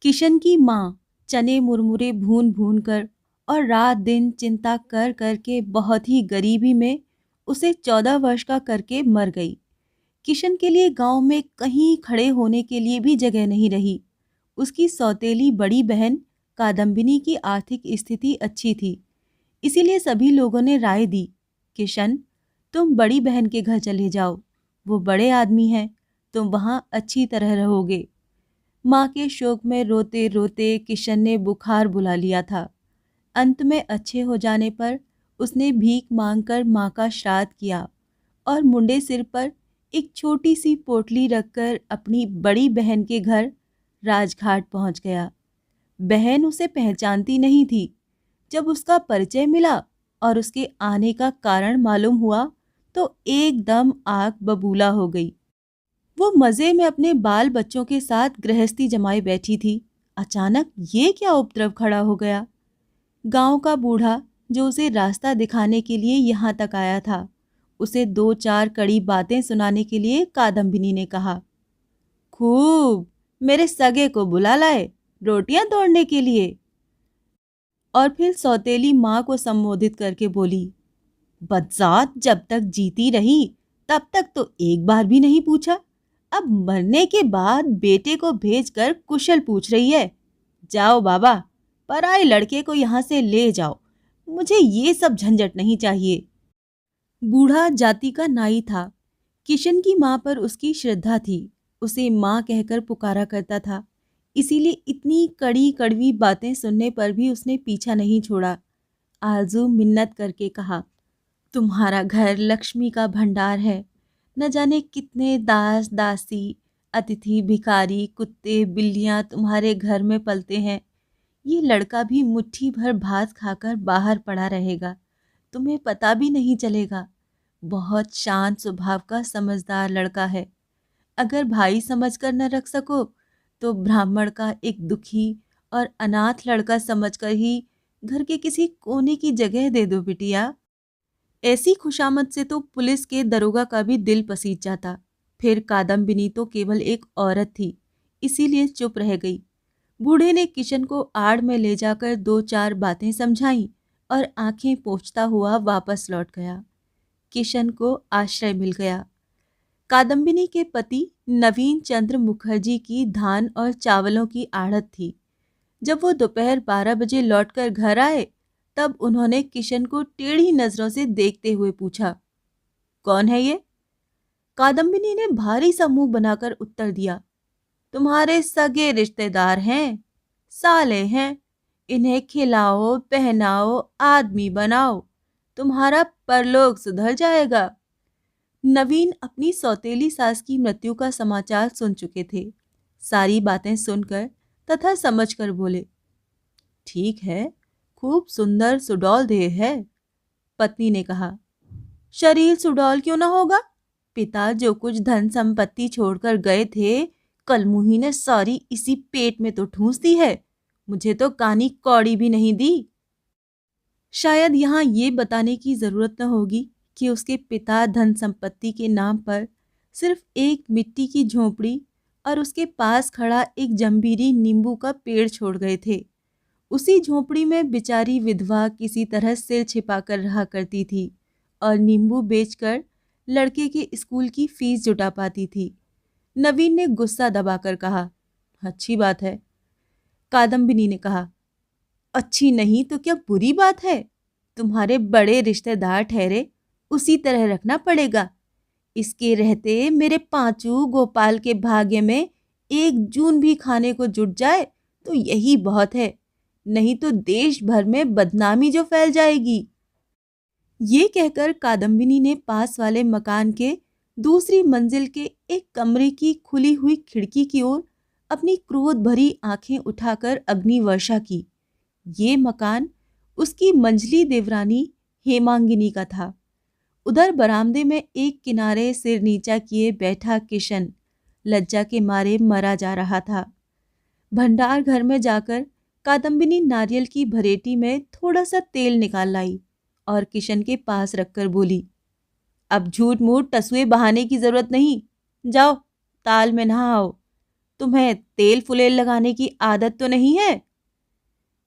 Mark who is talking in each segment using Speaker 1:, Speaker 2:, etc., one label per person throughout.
Speaker 1: किशन की माँ चने मुरमुरे भून भून कर और रात दिन चिंता कर कर के बहुत ही गरीबी में उसे 14 वर्ष का करके मर गई। किशन के लिए गांव में कहीं खड़े होने के लिए भी जगह नहीं रही। उसकी सौतेली बड़ी बहन कादम्बिनी की आर्थिक स्थिति अच्छी थी, इसीलिए सभी लोगों ने राय दी, किशन तुम बड़ी बहन के घर चले जाओ, वो बड़े आदमी हैं, तुम वहाँ अच्छी तरह रहोगे। माँ के शोक में रोते रोते किशन ने बुखार बुला लिया था। अंत में अच्छे हो जाने पर उसने भीख मांगकर माँ का श्राद्ध किया और मुंडे सिर पर एक छोटी सी पोटली रखकर अपनी बड़ी बहन के घर राजघाट पहुंच गया। बहन उसे पहचानती नहीं थी। जब उसका परिचय मिला और उसके आने का कारण मालूम हुआ तो एकदम आग बबूला हो गई। वो मजे में अपने बाल बच्चों के साथ गृहस्थी जमाए बैठी थी। अचानक ये क्या उपद्रव खड़ा हो गया। गांव का बूढ़ा जो उसे रास्ता दिखाने के लिए यहाँ तक आया था, उसे दो चार कड़ी बातें सुनाने के लिए कादम्बिनी ने कहा, खूब, मेरे सगे को बुला लाए रोटियां तोड़ने के लिए। और फिर सौतेली माँ को संबोधित करके बोली, बदजात जब तक जीती रही तब तक तो एक बार भी नहीं पूछा, अब मरने के बाद बेटे को भेजकर कुशल पूछ रही है। जाओ बाबा, पराए लड़के को यहाँ से ले जाओ, मुझे ये सब झंझट नहीं चाहिए। बूढ़ा जाति का नाई था। किशन की माँ पर उसकी श्रद्धा थी, उसे माँ कहकर पुकारा करता था। इसीलिए इतनी कड़ी कड़वी बातें सुनने पर भी उसने पीछा नहीं छोड़ा। आरजू मिन्नत करके कहा, तुम्हारा घर लक्ष्मी का भंडार है, न जाने कितने दास दासी अतिथि भिखारी कुत्ते बिल्लियां तुम्हारे घर में पलते हैं। ये लड़का भी मुट्ठी भर भात खाकर बाहर पड़ा रहेगा, तुम्हें पता भी नहीं चलेगा। बहुत शांत स्वभाव का समझदार लड़का है। अगर भाई समझकर न रख सको तो ब्राह्मण का एक दुखी और अनाथ लड़का समझकर ही घर के किसी कोने की जगह दे दो बिटिया। ऐसी खुशामद से तो पुलिस के दरोगा का भी दिल पसीज जाता। फिर कादम्बिनी तो केवल एक औरत थी, इसीलिए चुप रह गई। बूढ़े ने किशन को आड़ में ले जाकर दो चार बातें समझाईं और आंखें पोंछता हुआ वापस लौट गया। किशन को आश्रय मिल गया। कादम्बिनी के पति नवीन चंद्र मुखर्जी की धान और चावलों की आढ़त थी। जब वो दोपहर 12 बजे लौटकर घर आए तब उन्होंने किशन को टेढ़ी नजरों से देखते हुए पूछा, कौन है ये? कादम्बिनी ने भारी सा मुंह बनाकर उत्तर दिया, तुम्हारे सगे रिश्तेदार हैं, साले हैं। इन्हें खिलाओ पहनाओ आदमी बनाओ, तुम्हारा परलोक सुधर जाएगा। नवीन अपनी सौतेली सास की मृत्यु का समाचार सुन चुके थे। सारी बातें सुनकर तथा समझकर बोले, ठीक है, खूब सुंदर सुडौल देह है। पत्नी ने कहा, शरीर सुडौल क्यों ना होगा? पिता जो कुछ धन संपत्ति छोड़कर गए थे, कलमुही ने सारी इसी पेट में तो ठूंस दी है। मुझे तो कानी कौड़ी भी नहीं दी। शायद यहाँ ये बताने की जरूरत न होगी कि उसके पिता धन संपत्ति के नाम पर सिर्फ एक मिट्टी की झोंपड़ी और उसके पास खड़ा एक जंबीरी नींबू का पेड़ छोड़ गए थे। उसी झोंपड़ी में बेचारी विधवा किसी तरह सिर छिपाकर रहा करती थी और नींबू बेचकर लड़के के स्कूल की फीस जुटा पाती थी। नवीन ने गुस्सा दबाकर कहा, अच्छी बात है। कादम्बिनी ने कहा, अच्छी नहीं तो क्या बुरी बात है? तुम्हारे बड़े रिश्तेदार ठहरे, उसी तरह रखना पड़ेगा। इसके रहते मेरे पांचू गोपाल के भाग्य में एक जून भी खाने को जुट जाए तो यही बहुत है, नहीं तो देश भर में बदनामी जो फैल जाएगी। ये कहकर कादम्बिनी ने पास वाले मकान के दूसरी मंजिल के एक कमरे की खुली हुई खिड़की की ओर अपनी क्रोध भरी आंखें उठाकर अग्नि वर्षा की। ये मकान उसकी मंझली देवरानी हेमांगिनी का था। उधर बरामदे में एक किनारे सिर नीचा किए बैठा किशन लज्जा के मारे मरा जा रहा था। भंडार घर में जाकर कादम्बिनी नारियल की भरेटी में थोड़ा सा तेल निकाल लाई और किशन के पास रखकर बोली, अब झूठ मूठ टसुए बहाने की जरूरत नहीं, जाओ ताल में नहाओ। तुम्हें तेल फुलेल लगाने की आदत तो नहीं है?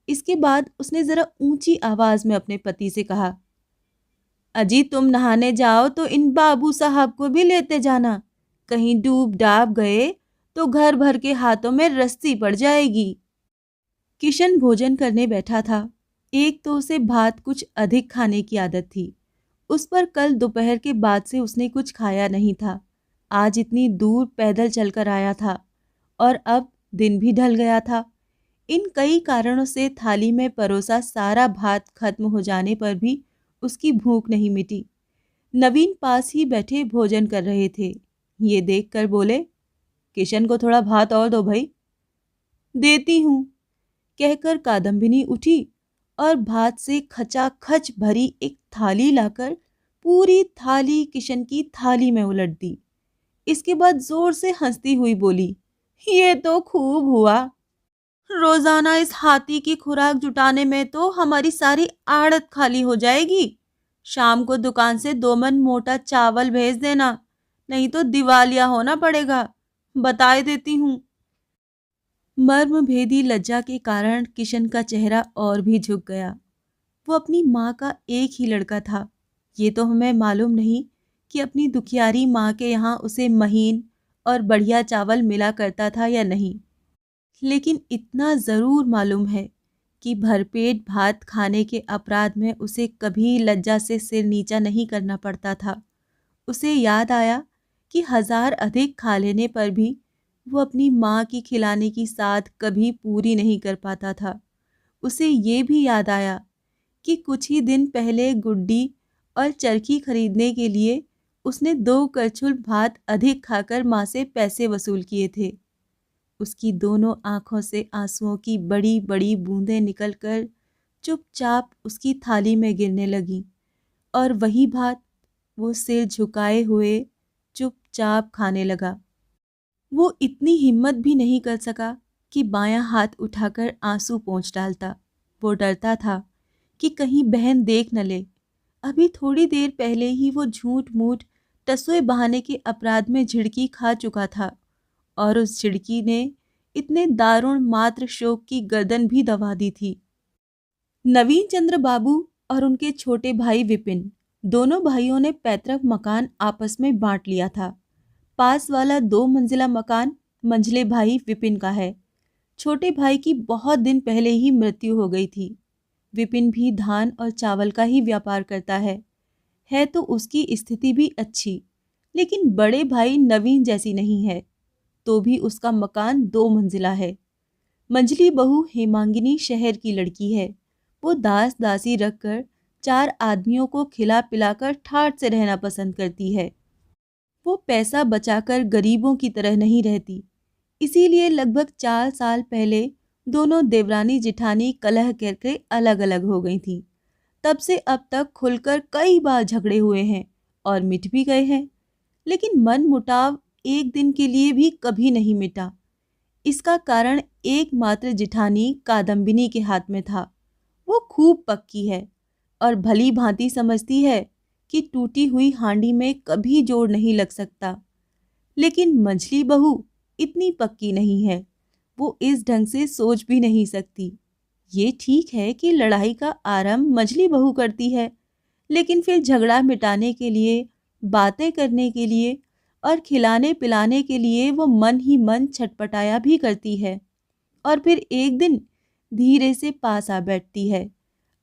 Speaker 1: इसके बाद उसने जरा ऊंची आवाज में अपने पति से कहा, अजी तुम नहाने जाओ तो इन बाबू साहब को भी लेते जाना। कहीं डूब डाब गए तो घर भर के हाथों में रस्सी पड़ जाएगी। किशन भोजन करने बैठा था। एक तो उसे भात कुछ अधिक खाने की आदत थी। उस पर कल दोपहर के बाद से उसने कुछ खाया नहीं था। आज इतनी दूर पैदल चलकर आया था और अब दिन भी ढल गया था। इन कई कारणों से थाली में परोसा सारा भात खत्म हो जाने पर भी उसकी भूख नहीं मिटी। नवीन पास ही बैठे भोजन कर रहे थे। ये देखकर बोले, किशन को थोड़ा भात और दो भाई। देती हूँ, कहकर कादम्बिनी उठी और भात से खचाखच भरी एक थाली लाकर पूरी थाली किशन की थाली में उलट दी। इसके बाद जोर से हंसती हुई बोली, ये तो खूब हुआ। रोजाना इस हाथी की खुराक जुटाने में तो हमारी सारी आड़त खाली हो जाएगी। शाम को दुकान से 2 मन मोटा चावल भेज देना, नहीं तो दिवालिया होना पड़ेगा। बताए देती हूँ। मर्म भेदी लज्जा के कारण किशन का चेहरा और भी झुक गया। वो अपनी माँ का एक ही लड़का था। ये तो हमें मालूम नहीं कि अपनी दुखियारी माँ के यहाँ उसे महीन और बढ़िया चावल मिला करता था या नहीं, लेकिन इतना ज़रूर मालूम है कि भरपेट भात खाने के अपराध में उसे कभी लज्जा से सिर नीचा नहीं करना पड़ता था। उसे याद आया कि 1000 अधिक खा लेने पर भी वो अपनी माँ की खिलाने की साध कभी पूरी नहीं कर पाता था। उसे ये भी याद आया कि कुछ ही दिन पहले गुड्डी और चरखी खरीदने के लिए उसने 2 करछुल भात अधिक खाकर माँ से पैसे वसूल किए थे। उसकी दोनों आंखों से आंसुओं की बड़ी बड़ी बूंदें निकलकर चुपचाप उसकी थाली में गिरने लगी और वही भात वो सिर झुकाए हुए चुपचाप खाने लगा। वो इतनी हिम्मत भी नहीं कर सका कि बायां हाथ उठाकर आंसू पोंछ डालता। वो डरता था कि कहीं बहन देख न ले। अभी थोड़ी देर पहले ही वो झूठ मूठ टसोए बहाने के अपराध में झिड़की खा चुका था और उस झिड़की ने इतने दारुण मात्र शोक की गर्दन भी दबा दी थी। नवीन चंद्र बाबू और उनके छोटे भाई विपिन, दोनों भाइयों ने पैतृक मकान आपस में बांट लिया था। पास वाला 2 मंजिला मकान मंझले भाई विपिन का है। छोटे भाई की बहुत दिन पहले ही मृत्यु हो गई थी। विपिन भी धान और चावल का ही व्यापार करता है तो उसकी स्थिति भी अच्छी, लेकिन बड़े भाई नवीन जैसी नहीं है। तो भी उसका मकान 2 मंजिला है। मंझली बहू हेमांगिनी शहर की लड़की है। वो दास दासी रखकर 4 आदमियों को खिला पिलाकर ठाठ से रहना पसंद करती है। वो पैसा बचाकर गरीबों की तरह नहीं रहती। इसीलिए लगभग 4 साल पहले दोनों देवरानी जिठानी कलह करके अलग अलग हो गई थी। तब से अब तक खुलकर कई बार झगड़े हुए हैं और मिट भी गए हैं, लेकिन मन मुटाव एक दिन के लिए भी कभी नहीं मिटा। इसका कारण एकमात्र जिठानी कादम्बिनी के हाथ में था। वो खूब पक्की है और भली भांति समझती है कि टूटी हुई हांडी में कभी जोड़ नहीं लग सकता, लेकिन मंझली बहू इतनी पक्की नहीं है। वो इस ढंग से सोच भी नहीं सकती। ये ठीक है कि लड़ाई का आरंभ मंझली बहू करती है, लेकिन फिर झगड़ा मिटाने के लिए, बातें करने के लिए और खिलाने पिलाने के लिए वो मन ही मन छटपटाया भी करती है और फिर एक दिन धीरे से पास आ बैठती है।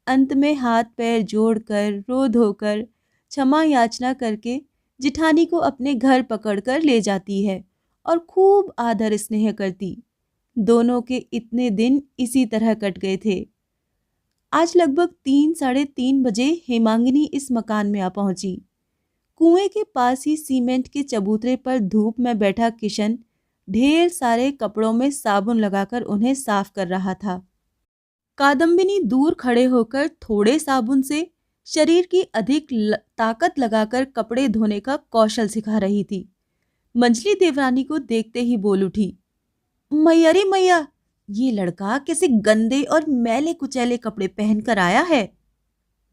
Speaker 1: अंत में हाथ पैर जोड़कर रो धोकर क्षमा याचना करके जिठानी को अपने घर पकड़कर ले जाती है और खूब आदर स्नेह करती। दोनों के इतने दिन इसी तरह कट गए थे। आज लगभग 3 साढ़े 3 बजे हेमांगिनी इस मकान में आ पहुंची। कुएं के पास ही सीमेंट के चबूतरे पर धूप में बैठा किशन ढेर सारे कपड़ों में साबुन लगाकर उन्हें साफ कर रहा था। कादम्बिनी दूर खड़े होकर थोड़े साबुन से शरीर की अधिक ताकत लगाकर कपड़े धोने का कौशल सिखा रही थी। मंझली देवरानी को देखते ही बोल उठी, मैया रे मैया, ये लड़का कैसे गंदे और मैले कुचैले कपड़े पहनकर आया है।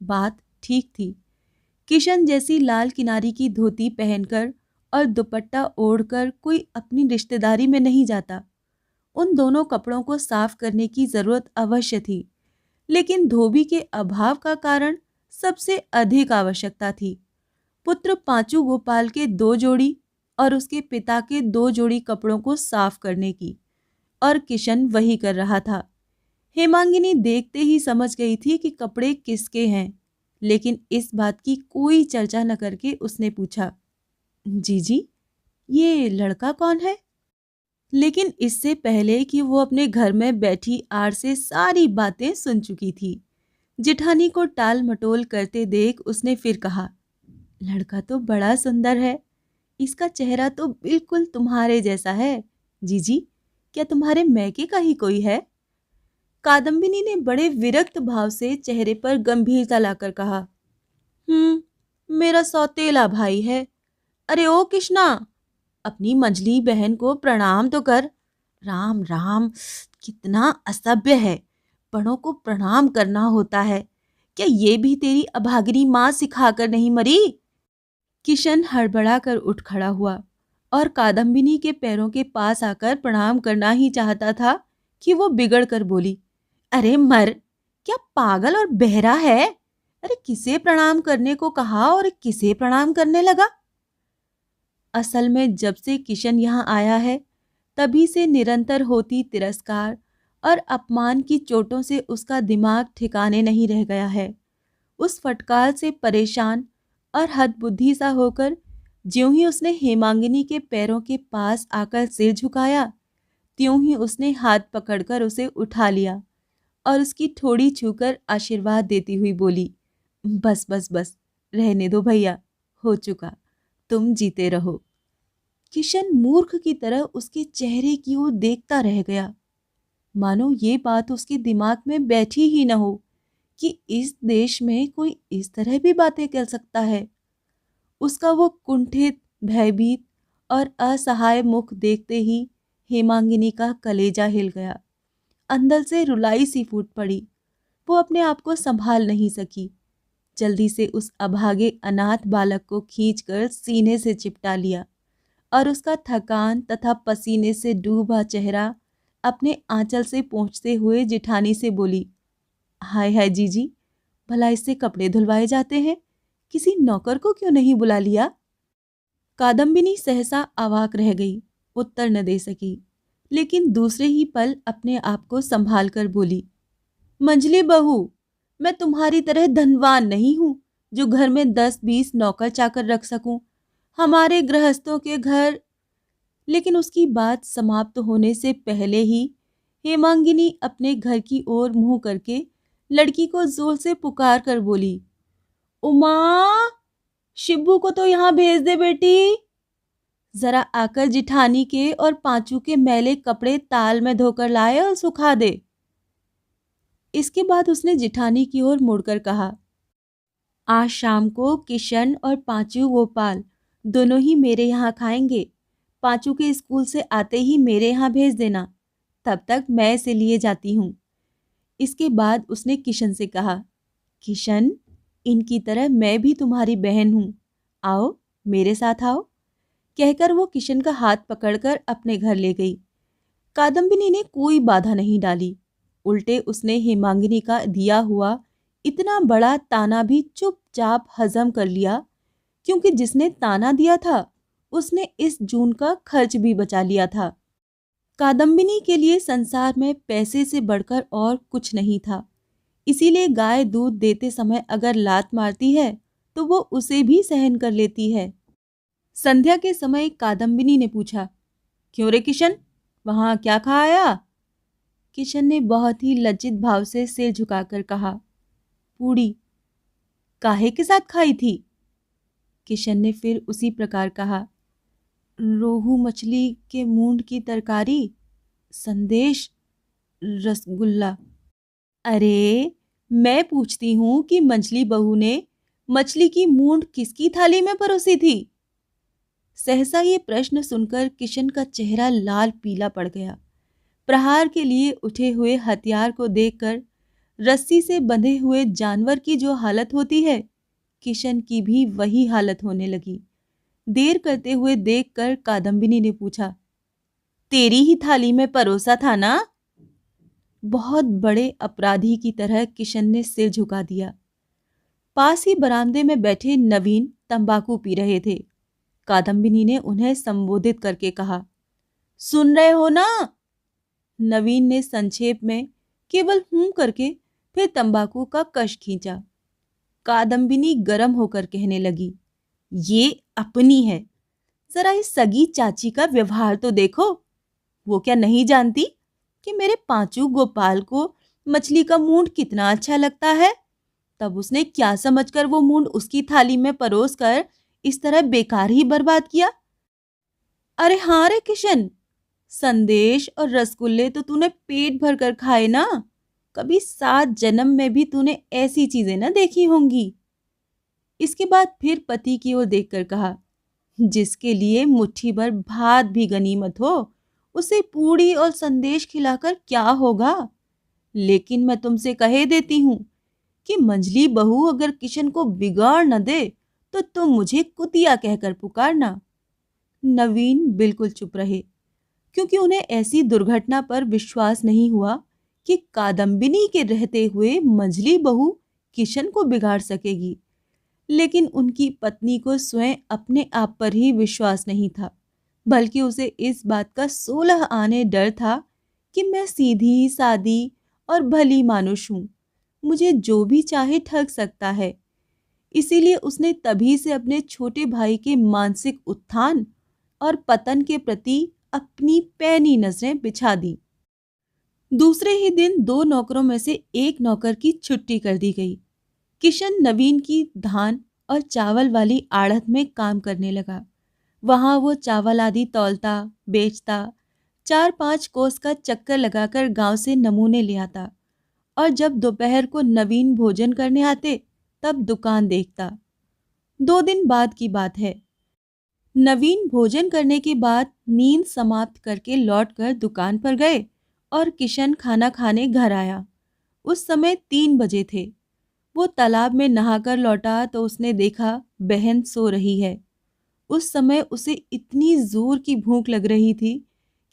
Speaker 1: बात ठीक थी। किशन जैसी लाल किनारी की धोती पहनकर और दुपट्टा ओढ़कर कोई अपनी रिश्तेदारी में नहीं जाता। उन दोनों कपड़ों को साफ करने की जरूरत अवश्य थी, लेकिन धोबी के अभाव का कारण सबसे अधिक आवश्यकता थी। पुत्र पांचू गोपाल के 2 जोड़ी और उसके पिता के 2 जोड़ी कपड़ों को साफ करने की, और किशन वही कर रहा था। हेमांगिनी देखते ही समझ गई थी कि कपड़े किसके हैं, लेकिन इस बात की कोई चर्चा न करके उसने पूछा, जीजी, ये लड़का कौन है? लेकिन इससे पहले कि वो अपने घर में बैठी आड़ से सारी बातें सुन चुकी थी, जिठानी को टाल मटोल करते देख उसने फिर कहा, लड़का तो बड़ा सुंदर है। इसका चेहरा तो बिल्कुल तुम्हारे जैसा है। जीजी, क्या तुम्हारे मैके का ही कोई है? कादम्बिनी ने बड़े विरक्त भाव से चेहरे पर गंभीरता लाकर कहा, मेरा सौतेला भाई है। अरे ओ कृष्णा, अपनी मंझली बहन को प्रणाम तो कर। राम राम, कितना असभ्य है। बड़ों को प्रणाम करना होता है। क्या ये भी तेरी अभागिनी माँ सिखाकर नहीं मरी? किशन हड़बड़ा कर उठ खड़ा हुआ और कादम्बिनी के पैरों के पास आकर प्रणाम करना ही चाहता था कि वो बिगड़ कर बोली, अरे मर, क्या पागल और बहरा है? अरे किसे प्रणाम करने को कहा और किसे प्रणाम करने लगा? असल में जब से किशन यहाँ आया है, तभी से निरंतर होती तिरस्कार और अपमान की चोटों से उसका दिमाग ठिकाने नहीं रह गया है। उस फटकार से परेशान और हदबुद्धि सा होकर ज्यों ही उसने हेमांगिनी के पैरों के पास आकर सिर झुकाया, त्यों ही उसने हाथ पकड़कर उसे उठा लिया और उसकी ठोड़ी छूकर आशीर्वाद देती हुई बोली, बस बस बस, रहने दो भैया, हो चुका, तुम जीते रहो। किशन मूर्ख की तरह उसके चेहरे की ओर देखता रह गया, मानो ये बात उसके दिमाग में बैठी ही न हो कि इस देश में कोई इस तरह भी बातें कर सकता है। उसका वो कुंठित, भयभीत और असहाय मुख देखते ही हेमांगिनी का कलेजा हिल गया। अंदर से रुलाई सी फूट पड़ी। वो अपने आप को संभाल नहीं सकी। जल्दी से उस अभागे अनाथ बालक को खींचकर सीने से चिपटा लिया और उसका थकान तथा पसीने से डूबा चेहरा अपने आंचल से पोंछते हुए जिठानी से बोली, हाय हाय जीजी, भला इससे कपड़े धुलवाए जाते हैं, किसी नौकर को क्यों नहीं बुला लिया? कादम्बिनी सहसा अवाक रह गई, उत्तर न दे सकी, लेकिन दूसरे ही पल अपने आप को संभाल कर बोली, मंझली बहू, मैं तुम्हारी तरह धनवान नहीं हूं जो घर में 10-20 नौकर चाकर रख सकूं। हमारे गृहस्थों के घर। लेकिन उसकी बात समाप्त होने से पहले ही हेमांगिनी अपने घर की ओर मुंह करके लड़की को जोर से पुकार कर बोली, उमा, शिब्बू को तो यहाँ भेज दे बेटी। जरा आकर जिठानी के और पांचू के मैले कपड़े ताल में धोकर लाए और सुखा दे। इसके बाद उसने जिठानी की ओर मुड़कर कहा, आज शाम को किशन और पांचू गोपाल दोनों ही मेरे यहाँ खाएंगे। पांचू के स्कूल से आते ही मेरे यहाँ भेज देना, तब तक मैं इसे लिए जाती हूँ। इसके बाद उसने किशन से कहा, किशन, इनकी तरह मैं भी तुम्हारी बहन हूँ, आओ मेरे साथ आओ। कहकर वो किशन का हाथ पकड़कर अपने घर ले गई। कादम्बिनी ने कोई बाधा नहीं डाली, उल्टे उसने हेमांगिनी का दिया हुआ इतना बड़ा ताना भी चुपचाप हजम कर लिया, क्योंकि जिसने ताना दिया था उसने इस जून का खर्च भी बचा लिया था। कादम्बिनी के लिए संसार में पैसे से बढ़कर और कुछ नहीं था, इसीलिए गाय दूध देते समय अगर लात मारती है तो वो उसे भी सहन कर लेती है। संध्या के समय कादम्बिनी ने पूछा, क्यों रे किशन, वहां क्या खा आया? किशन ने बहुत ही लज्जित भाव से सिर झुकाकर कहा, पूड़ी। काहे के साथ खाई थी? किशन ने फिर उसी प्रकार कहा, रोहू मछली के मूंड की तरकारी, संदेश, रसगुल्ला। अरे मैं पूछती हूँ कि मंझली बहू ने मछली की मूंड किसकी थाली में परोसी थी? सहसा ये प्रश्न सुनकर किशन का चेहरा लाल पीला पड़ गया। प्रहार के लिए उठे हुए हथियार को देखकर रस्सी से बंधे हुए जानवर की जो हालत होती है, किशन की भी वही हालत होने लगी। देर करते हुए देखकर कादम्बिनी ने पूछा, तेरी ही थाली में परोसा था ना? बहुत बड़े अपराधी की तरह किशन ने सिर झुका दिया। पास ही बरामदे में बैठे नवीन तंबाकू पी रहे थे। कादम्बिनी ने उन्हें संबोधित करके कहा, सुन रहे हो ना? नवीन ने संक्षेप में केवल हूं करके फिर तंबाकू का कश खींचा। कादम्बिनी गर्म होकर कहने लगी, ये अपनी है, जरा इस सगी चाची का व्यवहार तो देखो। वो क्या नहीं जानती कि मेरे पांचू गोपाल को मछली का मूंड कितना अच्छा लगता है? तब उसने क्या समझकर वो मूंड उसकी थाली में परोस कर इस तरह बेकार ही बर्बाद किया। अरे हाँ रे किशन, संदेश और रसगुल्ले तो तूने पेट भर कर खाए ना। कभी 7 जन्म में भी तूने ऐसी चीजें ना देखी होंगी। इसके बाद फिर पति की ओर देखकर कहा, जिसके लिए मुट्ठी भर भात भी गनीमत हो, उसे पूड़ी और संदेश खिलाकर क्या होगा। लेकिन मैं तुमसे कहे देती हूँ कि मंझली बहू अगर किशन को बिगाड़ न दे तो तुम मुझे कुतिया कहकर पुकारना। नवीन बिल्कुल चुप रहे, क्योंकि उन्हें ऐसी दुर्घटना पर विश्वास नहीं हुआ कि कादम्बिनी के रहते हुए मंझली बहू किशन को बिगाड़ सकेगी। लेकिन उनकी पत्नी को स्वयं अपने आप पर ही विश्वास नहीं था, बल्कि उसे इस बात का 16 आने डर था कि मैं सीधी सादी और भली मानुष हूँ, मुझे जो भी चाहे ठग सकता है। इसीलिए उसने तभी से अपने छोटे भाई के मानसिक उत्थान और पतन के प्रति अपनी पैनी नजरें बिछा दी। दूसरे ही दिन 2 नौकरों में से एक नौकर की छुट्टी कर दी गई। किशन नवीन की धान और चावल वाली आढ़त में काम करने लगा। वहां वो चावल आदि तौलता, बेचता, 4-5 कोस का चक्कर लगाकर गांव से नमूने ले आता और जब दोपहर को नवीन भोजन करने आते तब दुकान देखता। 2 दिन बाद की बात है। नवीन भोजन करने के बाद नींद समाप्त करके लौटकर दुकान पर गए और किशन खाना खाने घर आया। उस समय 3 बजे थे। वो तालाब में नहाकर लौटा तो उसने देखा बहन सो रही है। उस समय उसे इतनी जोर की भूख लग रही थी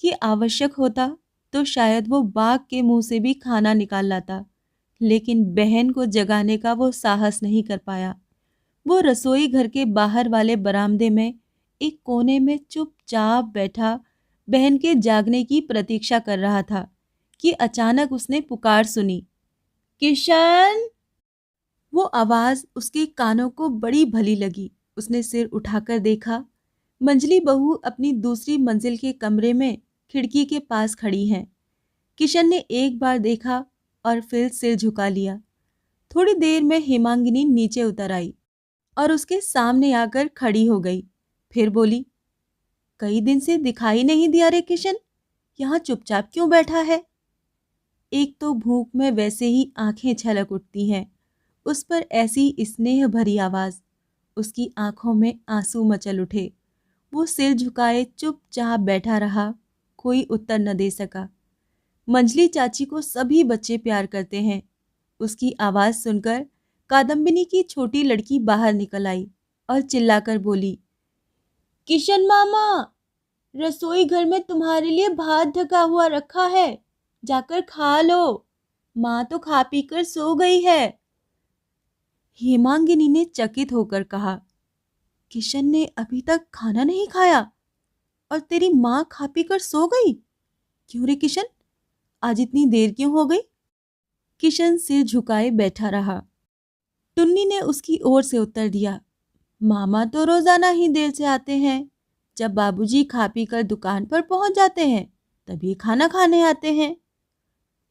Speaker 1: कि आवश्यक होता तो शायद वो बाघ के मुंह से भी खाना निकाल लाता, लेकिन बहन को जगाने का वो साहस नहीं कर पाया। वो रसोई घर के बाहर वाले बरामदे में एक कोने में चुपचाप बैठा बहन के जागने की प्रतीक्षा कर रहा था कि अचानक उसने पुकार सुनी, किशन। वो आवाज उसके कानों को बड़ी भली लगी। उसने सिर उठाकर देखा, मंझली बहू अपनी दूसरी मंजिल के कमरे में खिड़की के पास खड़ी हैं। किशन ने एक बार देखा और फिर सिर झुका लिया। थोड़ी देर में हेमांगिनी नीचे उतर आई और उसके सामने आकर खड़ी हो गई। फिर बोली, कई दिन से दिखाई नहीं दिया रे किशन, यहाँ चुपचाप क्यों बैठा है? एक तो भूख में वैसे ही आंखें छलक उठती हैं, उस पर ऐसी स्नेह भरी आवाज। उसकी आंखों में आंसू मचल उठे। वो सिर झुकाए चुपचाप बैठा रहा, कोई उत्तर न दे सका। मंझली चाची को सभी बच्चे प्यार करते हैं। उसकी आवाज सुनकर कादम्बिनी की छोटी लड़की बाहर निकल आई और चिल्लाकर बोली, किशन मामा, रसोई घर में तुम्हारे लिए भात ढका हुआ रखा है, जाकर खा लो। माँ तो खा पी कर सो गई है। हेमांगिनी ने चकित होकर कहा, किशन ने अभी तक खाना नहीं खाया और तेरी माँ खा पी कर सो गई? क्यों रे किशन, आज इतनी देर क्यों हो गई? किशन सिर झुकाए बैठा रहा। टुन्नी ने उसकी ओर से उत्तर दिया, मामा तो रोजाना ही देर से आते हैं। जब बाबूजी खा पी कर दुकान पर पहुंच जाते हैं तभी खाना खाने आते हैं।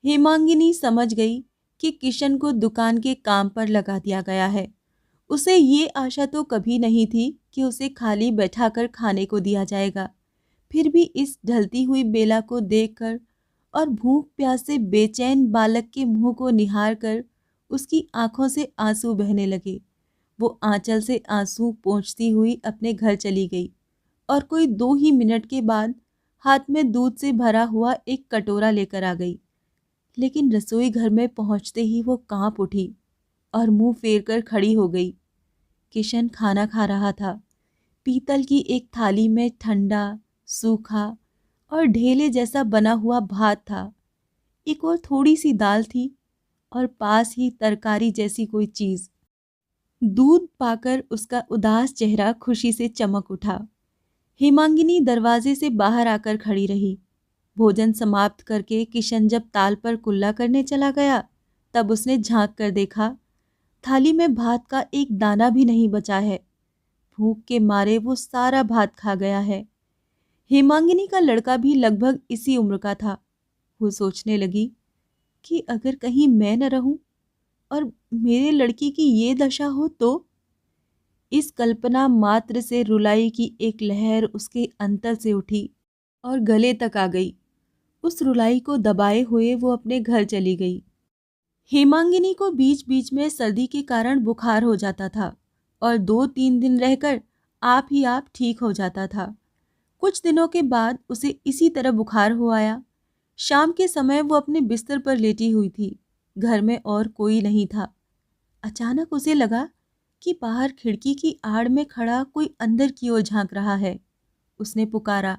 Speaker 1: हेमांगिनी समझ गई कि किशन को दुकान के काम पर लगा दिया गया है। उसे ये आशा तो कभी नहीं थी कि उसे खाली बैठाकर खाने को दिया जाएगा। फिर भी इस ढलती हुई बेला को देखकर और भूख प्यास से बेचैन बालक के मुंह को निहार कर उसकी आंखों से आंसू बहने लगे। वो आंचल से आंसू पोंछती हुई अपने घर चली गई और कोई 2 ही मिनट के बाद हाथ में दूध से भरा हुआ एक कटोरा लेकर आ गई। लेकिन रसोई घर में पहुंचते ही वो कांप उठी और मुंह फेर कर खड़ी हो गई। किशन खाना खा रहा था। पीतल की एक थाली में ठंडा, सूखा और ढेले जैसा बना हुआ भात था। एक और थोड़ी सी दाल थी और पास ही तरकारी जैसी कोई चीज। दूध पाकर उसका उदास चेहरा खुशी से चमक उठा। हेमांगिनी दरवाजे से बाहर आकर खड़ी रही। भोजन समाप्त करके किशन जब ताल पर कुल्ला करने चला गया, तब उसने झांक कर देखा, थाली में भात का एक दाना भी नहीं बचा है। भूख के मारे वो सारा भात खा गया है। हेमांगिनी का लड़का भी लगभग इसी उम्र का था। वो सोचने लगी कि अगर कहीं मैं न रहूं और मेरे लड़की की ये दशा हो तो। इस कल्पना मात्र से रुलाई की एक लहर उसके अंतर से उठी और गले तक आ गई। उस रुलाई को दबाए हुए वो अपने घर चली गई। हेमांगिनी को बीच बीच में सर्दी के कारण बुखार हो जाता था और 2-3 दिन रहकर आप ही आप ठीक हो जाता था। कुछ दिनों के बाद उसे इसी तरह बुखार हो आया। शाम के समय वो अपने बिस्तर पर लेटी हुई थी। घर में और कोई नहीं था। अचानक उसे लगा कि बाहर खिड़की की आड़ में खड़ा कोई अंदर की ओर झांक रहा है। उसने पुकारा,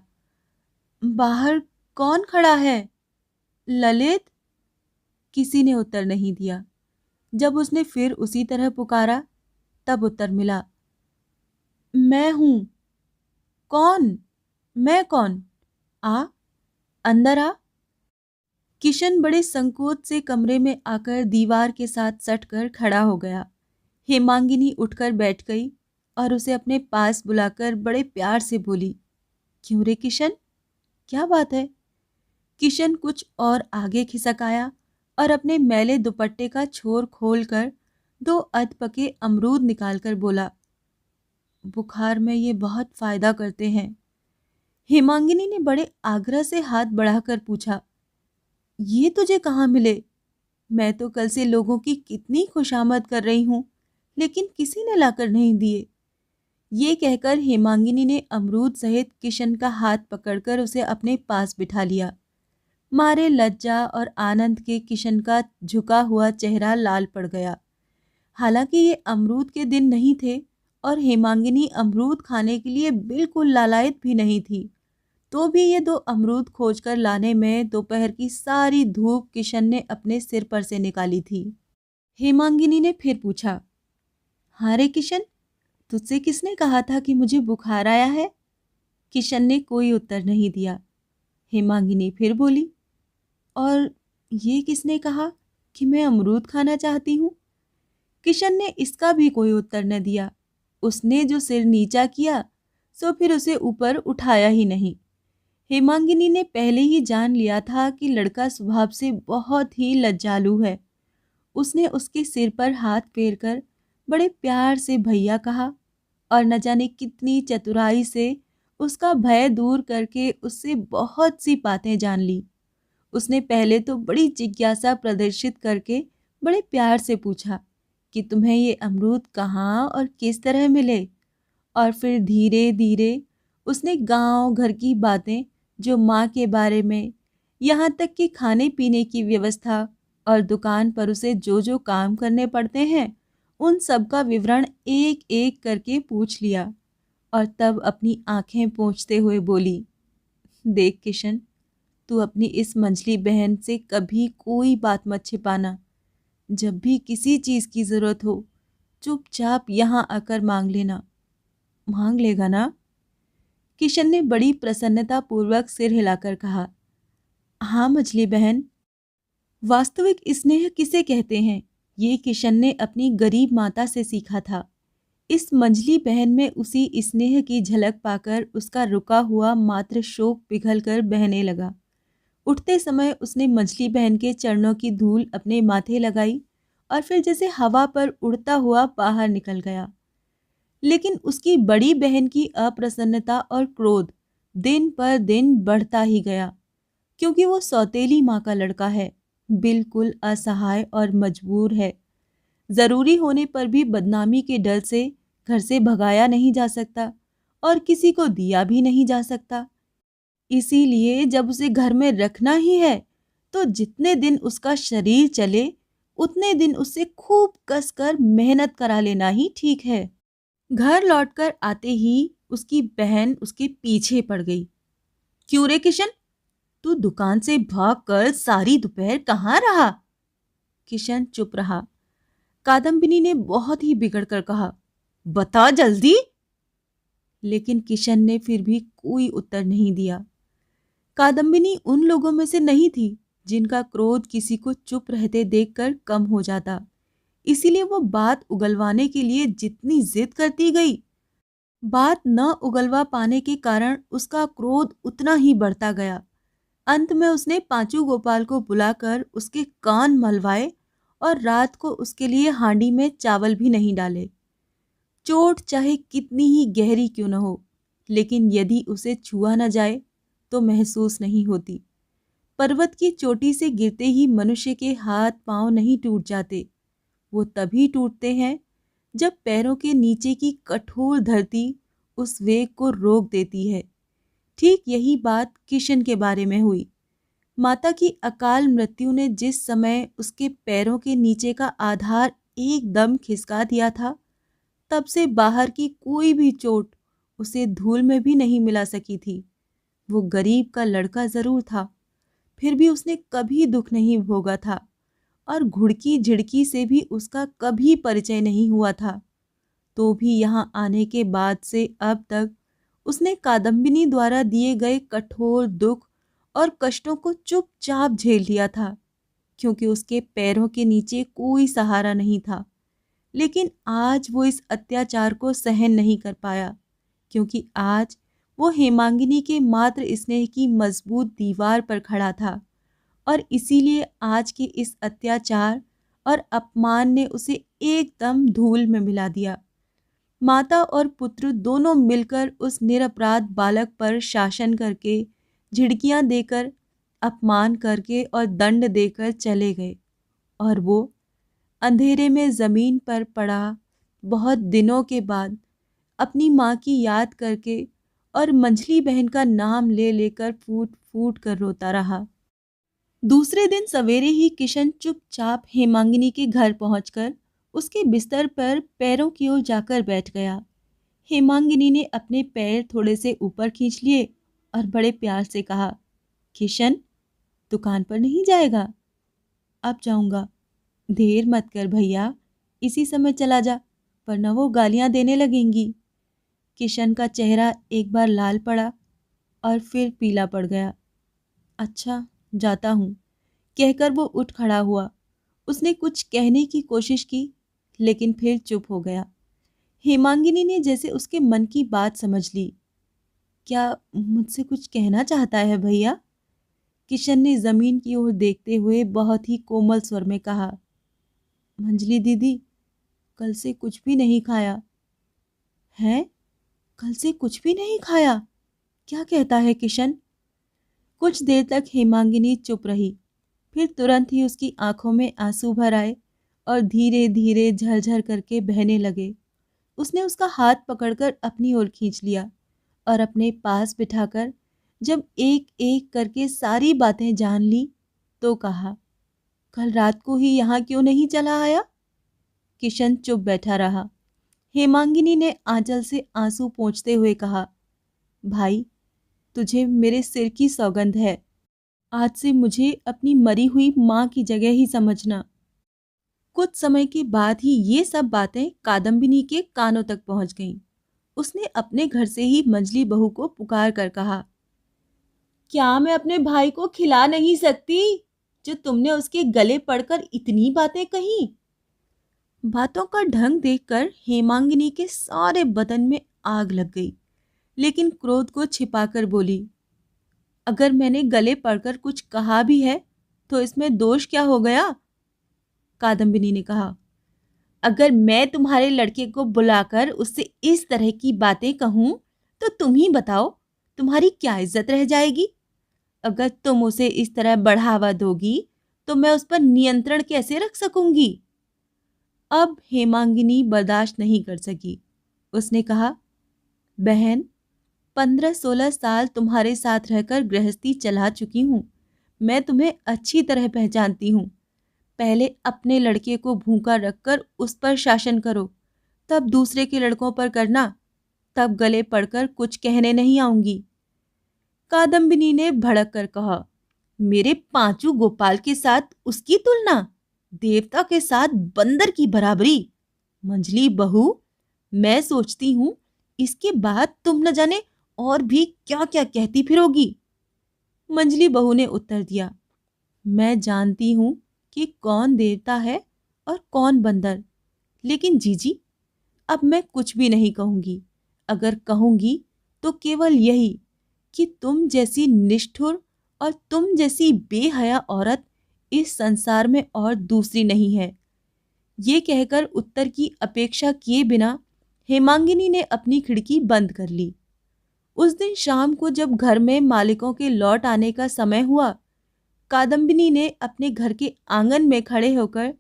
Speaker 1: बाहर कौन खड़ा है? ललित? किसी ने उत्तर नहीं दिया। जब उसने फिर उसी तरह पुकारा, तब उत्तर मिला, मैं हूं। कौन? मैं कौन? आ, अंदर आ। किशन बड़े संकोच से कमरे में आकर दीवार के साथ सटकर खड़ा हो गया। हेमांगिनी उठकर बैठ गई और उसे अपने पास बुलाकर बड़े प्यार से बोली, क्यों रे किशन, क्या बात है? किशन कुछ और आगे खिसक आया और अपने मैले दुपट्टे का छोर खोलकर 2 अधपके अमरूद निकालकर बोला, बुखार में ये बहुत फायदा करते हैं। हेमांगिनी ने बड़े आग्रह से हाथ बढ़ाकर पूछा, ये तुझे कहाँ मिले? मैं तो कल से लोगों की कितनी खुशामद कर रही हूँ, लेकिन किसी ने लाकर नहीं दिए। ये कहकर हेमांगिनी ने अमरूद सहित किशन का हाथ पकड़कर उसे अपने पास बिठा लिया। मारे लज्जा और आनंद के किशन का झुका हुआ चेहरा लाल पड़ गया। हालांकि ये अमरूद के दिन नहीं थे और हेमांगिनी अमरूद खाने के लिए बिल्कुल लालायित भी नहीं थी, तो भी ये 2 अमरूद खोजकर लाने में दोपहर की सारी धूप किशन ने अपने सिर पर से निकाली थी। हेमांगिनी ने फिर पूछा, हाँ रे किशन, तुझसे किसने कहा था कि मुझे बुखार आया है? किशन ने कोई उत्तर नहीं दिया। हेमांगिनी फिर बोली, और ये किसने कहा कि मैं अमरूद खाना चाहती हूँ? किशन ने इसका भी कोई उत्तर न दिया। उसने जो सिर नीचा किया, सो फिर उसे ऊपर उठाया ही नहीं। हेमांगिनी ने पहले ही जान लिया था कि लड़का स्वभाव से बहुत ही लज्जालू है। उसने उसके सिर पर हाथ फेरकर बड़े प्यार से भैया कहा और न जाने कितनी चतुराई से उसका भय दूर करके उससे बहुत सी बातें जान ली। उसने पहले तो बड़ी जिज्ञासा प्रदर्शित करके बड़े प्यार से पूछा कि तुम्हें ये अमरूद कहाँ और किस तरह मिले, और फिर धीरे धीरे उसने गांव घर की बातें, जो माँ के बारे में, यहाँ तक कि खाने पीने की व्यवस्था और दुकान पर उसे जो जो काम करने पड़ते हैं, उन सब का विवरण एक एक करके पूछ लिया और तब अपनी आंखें पोंछते हुए बोली, देख किशन, तू अपनी इस मंझली बहन से कभी कोई बात मत छिपाना। जब भी किसी चीज की जरूरत हो, चुपचाप यहाँ आकर मांग लेना। मांग लेगा ना? किशन ने बड़ी प्रसन्नता पूर्वक सिर हिलाकर कहा, हाँ मछली बहन। वास्तविक स्नेह किसे कहते हैं, ये किशन ने अपनी गरीब माता से सीखा था। इस मंझली बहन में उसी स्नेह की झलक पाकर उसका रुका हुआ मात्र शोक पिघलकर बहने लगा। उठते समय उसने मंझली बहन के चरणों की धूल अपने माथे लगाई और फिर जैसे हवा पर उड़ता हुआ बाहर निकल गया। लेकिन उसकी बड़ी बहन की अप्रसन्नता और क्रोध दिन पर दिन बढ़ता ही गया, क्योंकि वो सौतेली माँ का लड़का है, बिल्कुल असहाय और मजबूर है। जरूरी होने पर भी बदनामी के डर से घर से भगाया नहीं जा सकता और किसी को दिया भी नहीं जा सकता। इसीलिए जब उसे घर में रखना ही है, तो जितने दिन उसका शरीर चले उतने दिन उससे खूब कसकर मेहनत करा लेना ही ठीक है। घर लौटकर आते ही उसकी बहन उसके पीछे पड़ गई। क्यों रे किशन, तू दुकान से भागकर सारी दोपहर कहाँ रहा? किशन चुप रहा। कादम्बिनी ने बहुत ही बिगड़ कर कहा, बता जल्दी। लेकिन किशन ने फिर भी कोई उत्तर नहीं दिया। कादम्बिनी उन लोगों में से नहीं थी जिनका क्रोध किसी को चुप रहते देखकर कम हो जाता। इसीलिए वो बात उगलवाने के लिए जितनी जिद करती गई, बात न उगलवा पाने के कारण उसका क्रोध उतना ही बढ़ता गया। अंत में उसने पांचू गोपाल को बुलाकर उसके कान मलवाए और रात को उसके लिए हांडी में चावल भी नहीं डाले। चोट चाहे कितनी ही गहरी क्यों न हो, लेकिन यदि उसे छुआ न जाए तो महसूस नहीं होती। पर्वत की चोटी से गिरते ही मनुष्य के हाथ पांव नहीं टूट जाते, वो तभी टूटते हैं जब पैरों के नीचे की कठोर धरती उस वेग को रोक देती है। ठीक यही बात किशन के बारे में हुई। माता की अकाल मृत्यु ने जिस समय उसके पैरों के नीचे का आधार एकदम खिसका दिया था, तब से बाहर की कोई भी चोट उसे धूल में भी नहीं मिला सकी थी। वो गरीब का लड़का जरूर था, फिर भी उसने कभी दुख नहीं भोगा था और घुड़की झिड़की से भी उसका कभी परिचय नहीं हुआ था। तो भी यहाँ आने के बाद से अब तक उसने कादम्बिनी द्वारा दिए गए कठोर दुख और कष्टों को चुपचाप झेल लिया था, क्योंकि उसके पैरों के नीचे कोई सहारा नहीं था। लेकिन आज वो इस अत्याचार को सहन नहीं कर पाया, क्योंकि आज वो हेमांगिनी के मात्र स्नेह की मजबूत दीवार पर खड़ा था और इसीलिए आज के इस अत्याचार और अपमान ने उसे एकदम धूल में मिला दिया। माता और पुत्र दोनों मिलकर उस निरपराध बालक पर शासन करके, झिड़कियां देकर, अपमान करके और दंड देकर चले गए और वो अंधेरे में जमीन पर पड़ा बहुत दिनों के बाद अपनी माँ की याद करके और मंझली बहन का नाम ले लेकर फूट फूट कर रोता रहा। दूसरे दिन सवेरे ही किशन चुपचाप हेमांगिनी के घर पहुंचकर उसके बिस्तर पर पैरों की ओर जाकर बैठ गया। हेमांगिनी ने अपने पैर थोड़े से ऊपर खींच लिए और बड़े प्यार से कहा, किशन, दुकान पर नहीं जाएगा? अब जाऊंगा। देर मत कर भैया, इसी समय चला जा, वरना वो गालियां देने लगेंगी। किशन का चेहरा एक बार लाल पड़ा और फिर पीला पड़ गया। अच्छा, जाता हूँ, कहकर वो उठ खड़ा हुआ। उसने कुछ कहने की कोशिश की, लेकिन फिर चुप हो गया। हेमांगिनी ने जैसे उसके मन की बात समझ ली। क्या मुझसे कुछ कहना चाहता है भैया? किशन ने जमीन की ओर देखते हुए बहुत ही कोमल स्वर में कहा, मंजली दीदी, कल से कुछ भी नहीं खाया। है? कल से कुछ भी नहीं खाया? क्या कहता है किशन? कुछ देर तक हेमांगिनी चुप रही, फिर तुरंत ही उसकी आंखों में आंसू भर आए और धीरे धीरे झरझर करके बहने लगे। उसने उसका हाथ पकड़कर अपनी ओर खींच लिया और अपने पास बिठाकर जब एक एक करके सारी बातें जान ली तो कहा, कल रात को ही यहाँ क्यों नहीं चला आया? किशन चुप बैठा रहा। हेमांगिनी ने आंचल से आंसू पोंछते हुए कहा, भाई, तुझे मेरे सिर की सौगंध है, आज से मुझे अपनी मरी हुई माँ की जगह ही समझना। कुछ समय के बाद ही ये सब बातें कादम्बिनी के कानों तक पहुंच गईं। उसने अपने घर से ही मंजली बहू को पुकार कर कहा, क्या मैं अपने भाई को खिला नहीं सकती जो तुमने उसके गले पड़कर इतनी बातें कही? बातों का ढंग देखकर हेमांगिनी के सारे बदन में आग लग गई, लेकिन क्रोध को छिपाकर बोली, अगर मैंने गले पड़कर कुछ कहा भी है तो इसमें दोष क्या हो गया? कादम्बिनी ने कहा, अगर मैं तुम्हारे लड़के को बुलाकर उससे इस तरह की बातें कहूं तो तुम ही बताओ, तुम्हारी क्या इज्जत रह जाएगी? अगर तुम उसे इस तरह बढ़ावा दोगी तो मैं उस पर नियंत्रण कैसे रख सकूंगी? अब हेमांगिनी बर्दाश्त नहीं कर सकी। उसने कहा, बहन, 15-16 साल तुम्हारे साथ रहकर गृहस्थी चला चुकी हूँ। मैं तुम्हें अच्छी तरह पहचानती हूँ। पहले अपने लड़के को भूखा रखकर उस पर शासन करो, तब दूसरे के लड़कों पर करना। तब गले पड़कर कुछ कहने नहीं आऊंगी। कादम्बिनी ने भड़क कर कहा, मेरे पांचू गोपाल के साथ उसकी तुलना? देवता के साथ बंदर की बराबरी? मंजली बहू, मैं सोचती हूं इसके बाद तुम न जाने और भी क्या क्या कहती फिरोगी। मंजली बहू ने उत्तर दिया, मैं जानती हूं कि कौन देवता है और कौन बंदर, लेकिन जीजी, अब मैं कुछ भी नहीं कहूंगी। अगर कहूंगी तो केवल यही कि तुम जैसी निष्ठुर और तुम जैसी बेहया औरत इस संसार में और दूसरी नहीं है। ये कहकर उत्तर की अपेक्षा किए बिना हेमांगिनी ने अपनी खिड़की बंद कर ली। उस दिन शाम को जब घर में मालिकों के लौट आने का समय हुआ, कादम्बिनी ने अपने घर के आंगन में खड़े होकर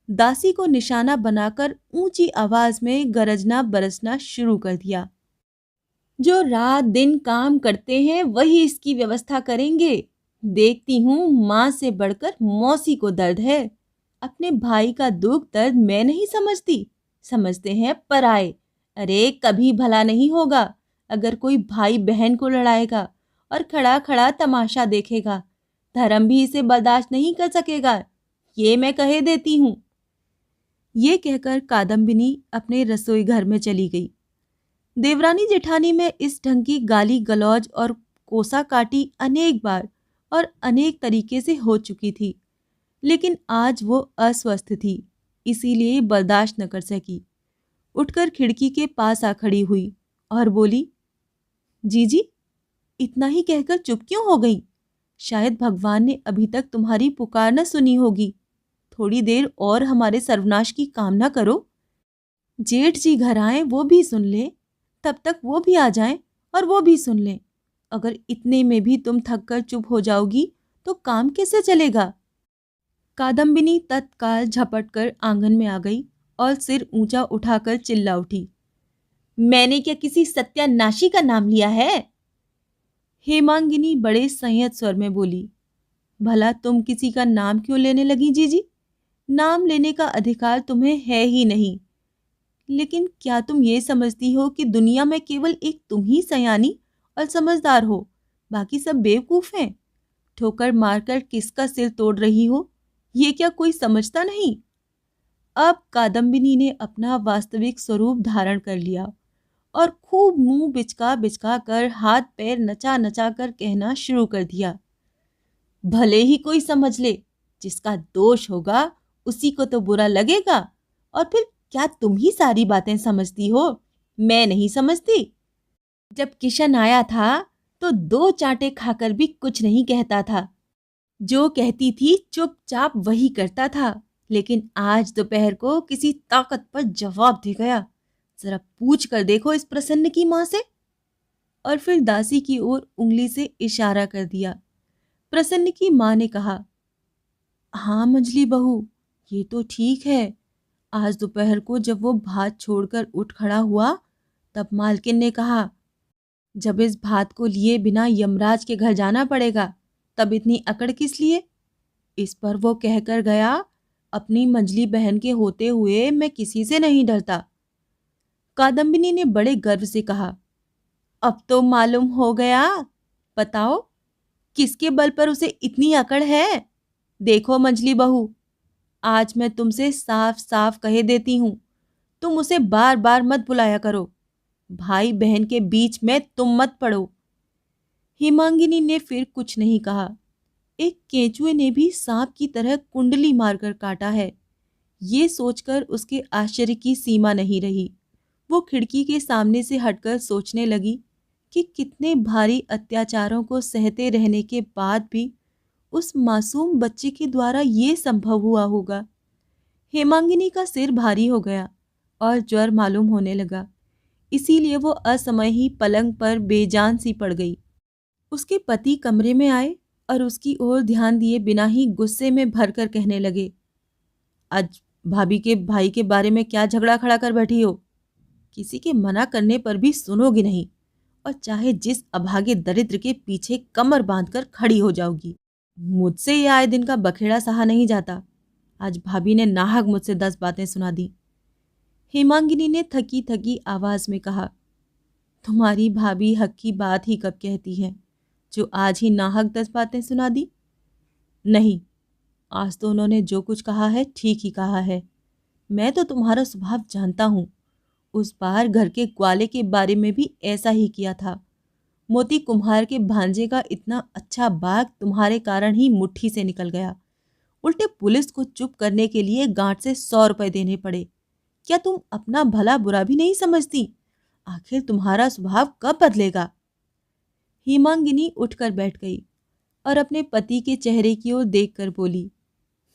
Speaker 1: दासी को निशाना बनाकर ऊंची आवाज में गरजना बरसना शुरू कर दिया। जो रात दिन काम करते हैं वही इसकी व्यवस्था करेंगे। देखती हूँ माँ से बढ़कर मौसी को दर्द है। अपने भाई का दुख दर्द मैं नहीं समझती, समझते हैं पराए। अरे कभी भला नहीं होगा अगर कोई भाई बहन को लड़ाएगा और खड़ा खड़ा तमाशा देखेगा। धर्म भी इसे बर्दाश्त नहीं कर सकेगा, ये मैं कहे देती हूँ। ये कहकर कादम्बिनी अपने रसोई घर में चली गई। देवरानी जेठानी में इस ढंग की गाली गलौज और कोसा काटी अनेक बार और अनेक तरीके से हो चुकी थी, लेकिन आज वो अस्वस्थ थी, इसीलिए बर्दाश्त न कर सकी। उठकर खिड़की के पास आ खड़ी हुई और बोली, जीजी, इतना ही कहकर चुप क्यों हो गई? शायद भगवान ने अभी तक तुम्हारी पुकार न सुनी होगी। थोड़ी देर और हमारे सर्वनाश की कामना करो। जेठ जी घर आए वो भी सुन ले, तब तक वो भी आ जाएं और वो भी सुन लें। अगर इतने में भी तुम थक कर चुप हो जाओगी तो काम कैसे चलेगा? कादम्बिनी तत्काल झपट कर आंगन में आ गई और सिर ऊंचा उठाकर चिल्ला उठी, मैंने क्या किसी सत्यानाशी का नाम लिया है? हेमांगिनी बड़े संयत स्वर में बोली, भला तुम किसी का नाम क्यों लेने लगी जीजी? नाम लेने का अधिकार तुम्हें है ही नहीं। लेकिन क्या तुम ये समझती हो कि दुनिया में केवल एक तुम ही सयानी और समझदार हो, बाकी सब बेवकूफ हैं? ठोकर मारकर किसका सिर तोड़ रही हो, ये क्या कोई समझता नहीं? अब कादम्बिनी ने अपना वास्तविक स्वरूप धारण कर लिया और खूब मुंह बिचका बिचका कर हाथ पैर नचा नचा कर कहना शुरू कर दिया, भले ही कोई समझ ले, जिसका दोष होगा उसी को तो बुरा लगेगा। और फिर क्या तुम ही सारी बातें समझती हो? मैं नहीं समझती। जब किशन आया था तो 2 चांटे खाकर भी कुछ नहीं कहता था। जो कहती थी चुपचाप वही करता था, लेकिन आज दोपहर को किसी ताकत पर जवाब दे गया। जरा पूछ कर देखो इस प्रसन्न की माँ से। और फिर दासी की ओर उंगली से इशारा कर दिया। प्रसन्न की माँ ने कहा, हाँ मंजली बहू, ये तो ठीक है। आज दोपहर को जब वो भात छोड़कर उठ खड़ा हुआ, तब मालकिन ने कहा, जब इस भात को लिए बिना यमराज के घर जाना पड़ेगा, तब इतनी अकड़ किस लिए? इस पर वो कहकर गया, अपनी मंजली बहन के होते हुए मैं किसी से नहीं डरता। कादम्बिनी ने बड़े गर्व से कहा, अब तो मालूम हो गया। बताओ किसके बल पर उसे इतनी अकड़ है? देखो मंजली बहू, आज मैं तुमसे साफ साफ कहे देती हूँ, तुम उसे बार बार मत बुलाया करो। भाई बहन के बीच में तुम मत पड़ो। हेमांगिनी ने फिर कुछ नहीं कहा। एक केंचुए ने भी सांप की तरह कुंडली मारकर काटा है, ये सोचकर उसके आश्चर्य की सीमा नहीं रही। वो खिड़की के सामने से हटकर सोचने लगी कि कितने भारी अत्याचारों को सहते रहने के बाद भी उस मासूम बच्चे के द्वारा ये संभव हुआ होगा। हेमांगिनी का सिर भारी हो गया और ज्वर मालूम होने लगा, इसीलिए वो असमय ही पलंग पर बेजान सी पड़ गई। उसके पति कमरे में आए और उसकी ओर ध्यान दिए बिना ही गुस्से में भरकर कहने लगे, आज भाभी के भाई के बारे में क्या झगड़ा खड़ा कर बैठी हो? किसी के मना करने पर भी सुनोगी नहीं, और चाहे जिस अभागे दरिद्र के पीछे कमर बांधकर खड़ी हो जाओगी। मुझसे ये आए दिन का बखेड़ा सहा नहीं जाता। आज भाभी ने नाहक मुझसे 10 बातें सुना दी। हेमांगिनी ने थकी थकी आवाज में कहा, तुम्हारी भाभी हक की बात ही कब कहती है, जो आज ही नाहक 10 बातें सुना दी? नहीं, आज तो उन्होंने जो कुछ कहा है ठीक ही कहा है। मैं तो तुम्हारा स्वभाव जानता हूँ। उस बार घर के ग्वाले के बारे में भी ऐसा ही किया था। मोती कुम्हार के भांजे का इतना अच्छा बाग तुम्हारे कारण ही मुट्ठी से निकल गया। उल्टे पुलिस को चुप करने के लिए गांठ से 100 रुपए देने पड़े। क्या तुम अपना भला बुरा भी नहीं समझती? आखिर तुम्हारा स्वभाव कब बदलेगा? हेमांगिनी उठकर बैठ गई और अपने पति के चेहरे की ओर देखकर बोली,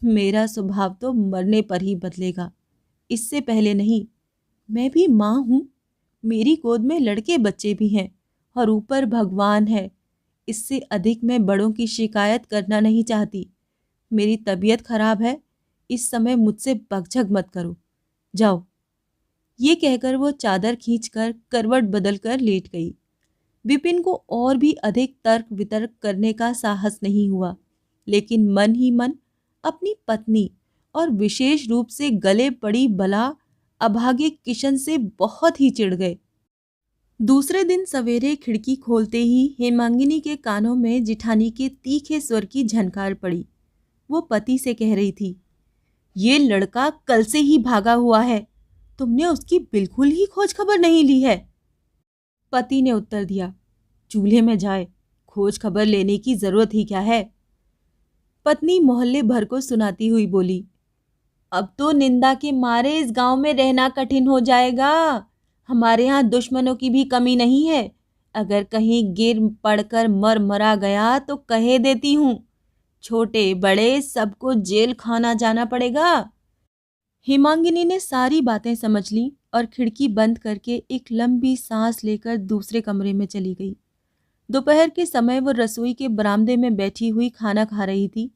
Speaker 1: मेरा स्वभाव तो मरने पर ही बदलेगा, इससे पहले नहीं। मैं भी माँ हूँ, मेरी गोद में लड़के बच्चे भी हैं और ऊपर भगवान है। इससे अधिक मैं बड़ों की शिकायत करना नहीं चाहती। मेरी तबीयत खराब है, इस समय मुझसे बकझक मत करो। जाओ। ये कहकर वो चादर खींचकर करवट बदलकर लेट गई। विपिन को और भी अधिक तर्क वितर्क करने का साहस नहीं हुआ, लेकिन मन ही मन अपनी पत्नी और विशेष रूप से गले पड़ी बला अभागे किशन से बहुत ही चिढ़ गए। दूसरे दिन सवेरे खिड़की खोलते ही हेमांगिनी के कानों में जिठानी के तीखे स्वर की झनकार पड़ी। वो पति से कह रही थी, ये लड़का कल से ही भागा हुआ है, तुमने उसकी बिल्कुल ही खोज खबर नहीं ली है। पति ने उत्तर दिया, चूल्हे में जाए, खोज खबर लेने की जरूरत ही क्या है। पत्नी मोहल्ले भर को सुनाती हुई बोली, अब तो निंदा के मारे इस गांव में रहना कठिन हो जाएगा। हमारे यहाँ दुश्मनों की भी कमी नहीं है। अगर कहीं गिर पड़कर मर मरा गया तो कहे देती हूँ, छोटे बड़े सबको जेल खाना जाना पड़ेगा। हेमांगिनी ने सारी बातें समझ ली और खिड़की बंद करके एक लंबी सांस लेकर दूसरे कमरे में चली गई। दोपहर के समय वो रसोई के बरामदे में बैठी हुई खाना खा रही थी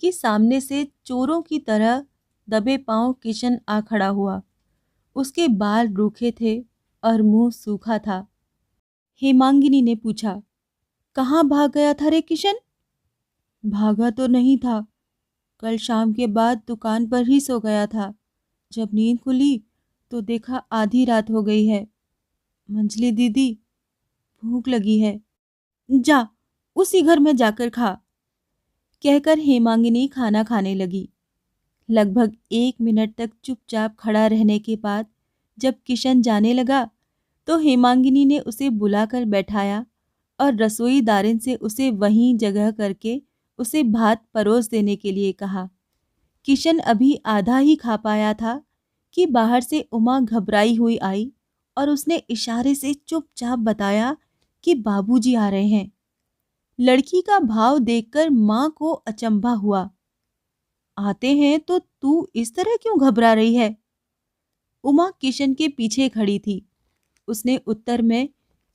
Speaker 1: कि सामने से चोरों की तरह दबे पांव किशन आ खड़ा हुआ। उसके बाल रूखे थे और मुंह सूखा था। हेमांगिनी ने पूछा, कहाँ भाग गया था रे किशन? भागा तो नहीं था, कल शाम के बाद दुकान पर ही सो गया था। जब नींद खुली तो देखा आधी रात हो गई है। मंजली दीदी, भूख लगी है, जा उसी घर में जाकर खा, कहकर हेमांगिनी खाना खाने लगी। लगभग 1 मिनट तक चुपचाप खड़ा रहने के बाद जब किशन जाने लगा तो हेमांगिनी ने उसे बुलाकर बैठाया और रसोई दारिन से उसे वहीं जगह करके उसे भात परोस देने के लिए कहा। किशन अभी आधा ही खा पाया था कि बाहर से उमा घबराई हुई आई और उसने इशारे से चुपचाप बताया कि बाबूजी आ रहे हैं। लड़की का भाव देखकर माँ को अचंभा हुआ। आते हैं तो तू इस तरह क्यों घबरा रही है? उमा किशन के पीछे खड़ी थी। उसने उत्तर में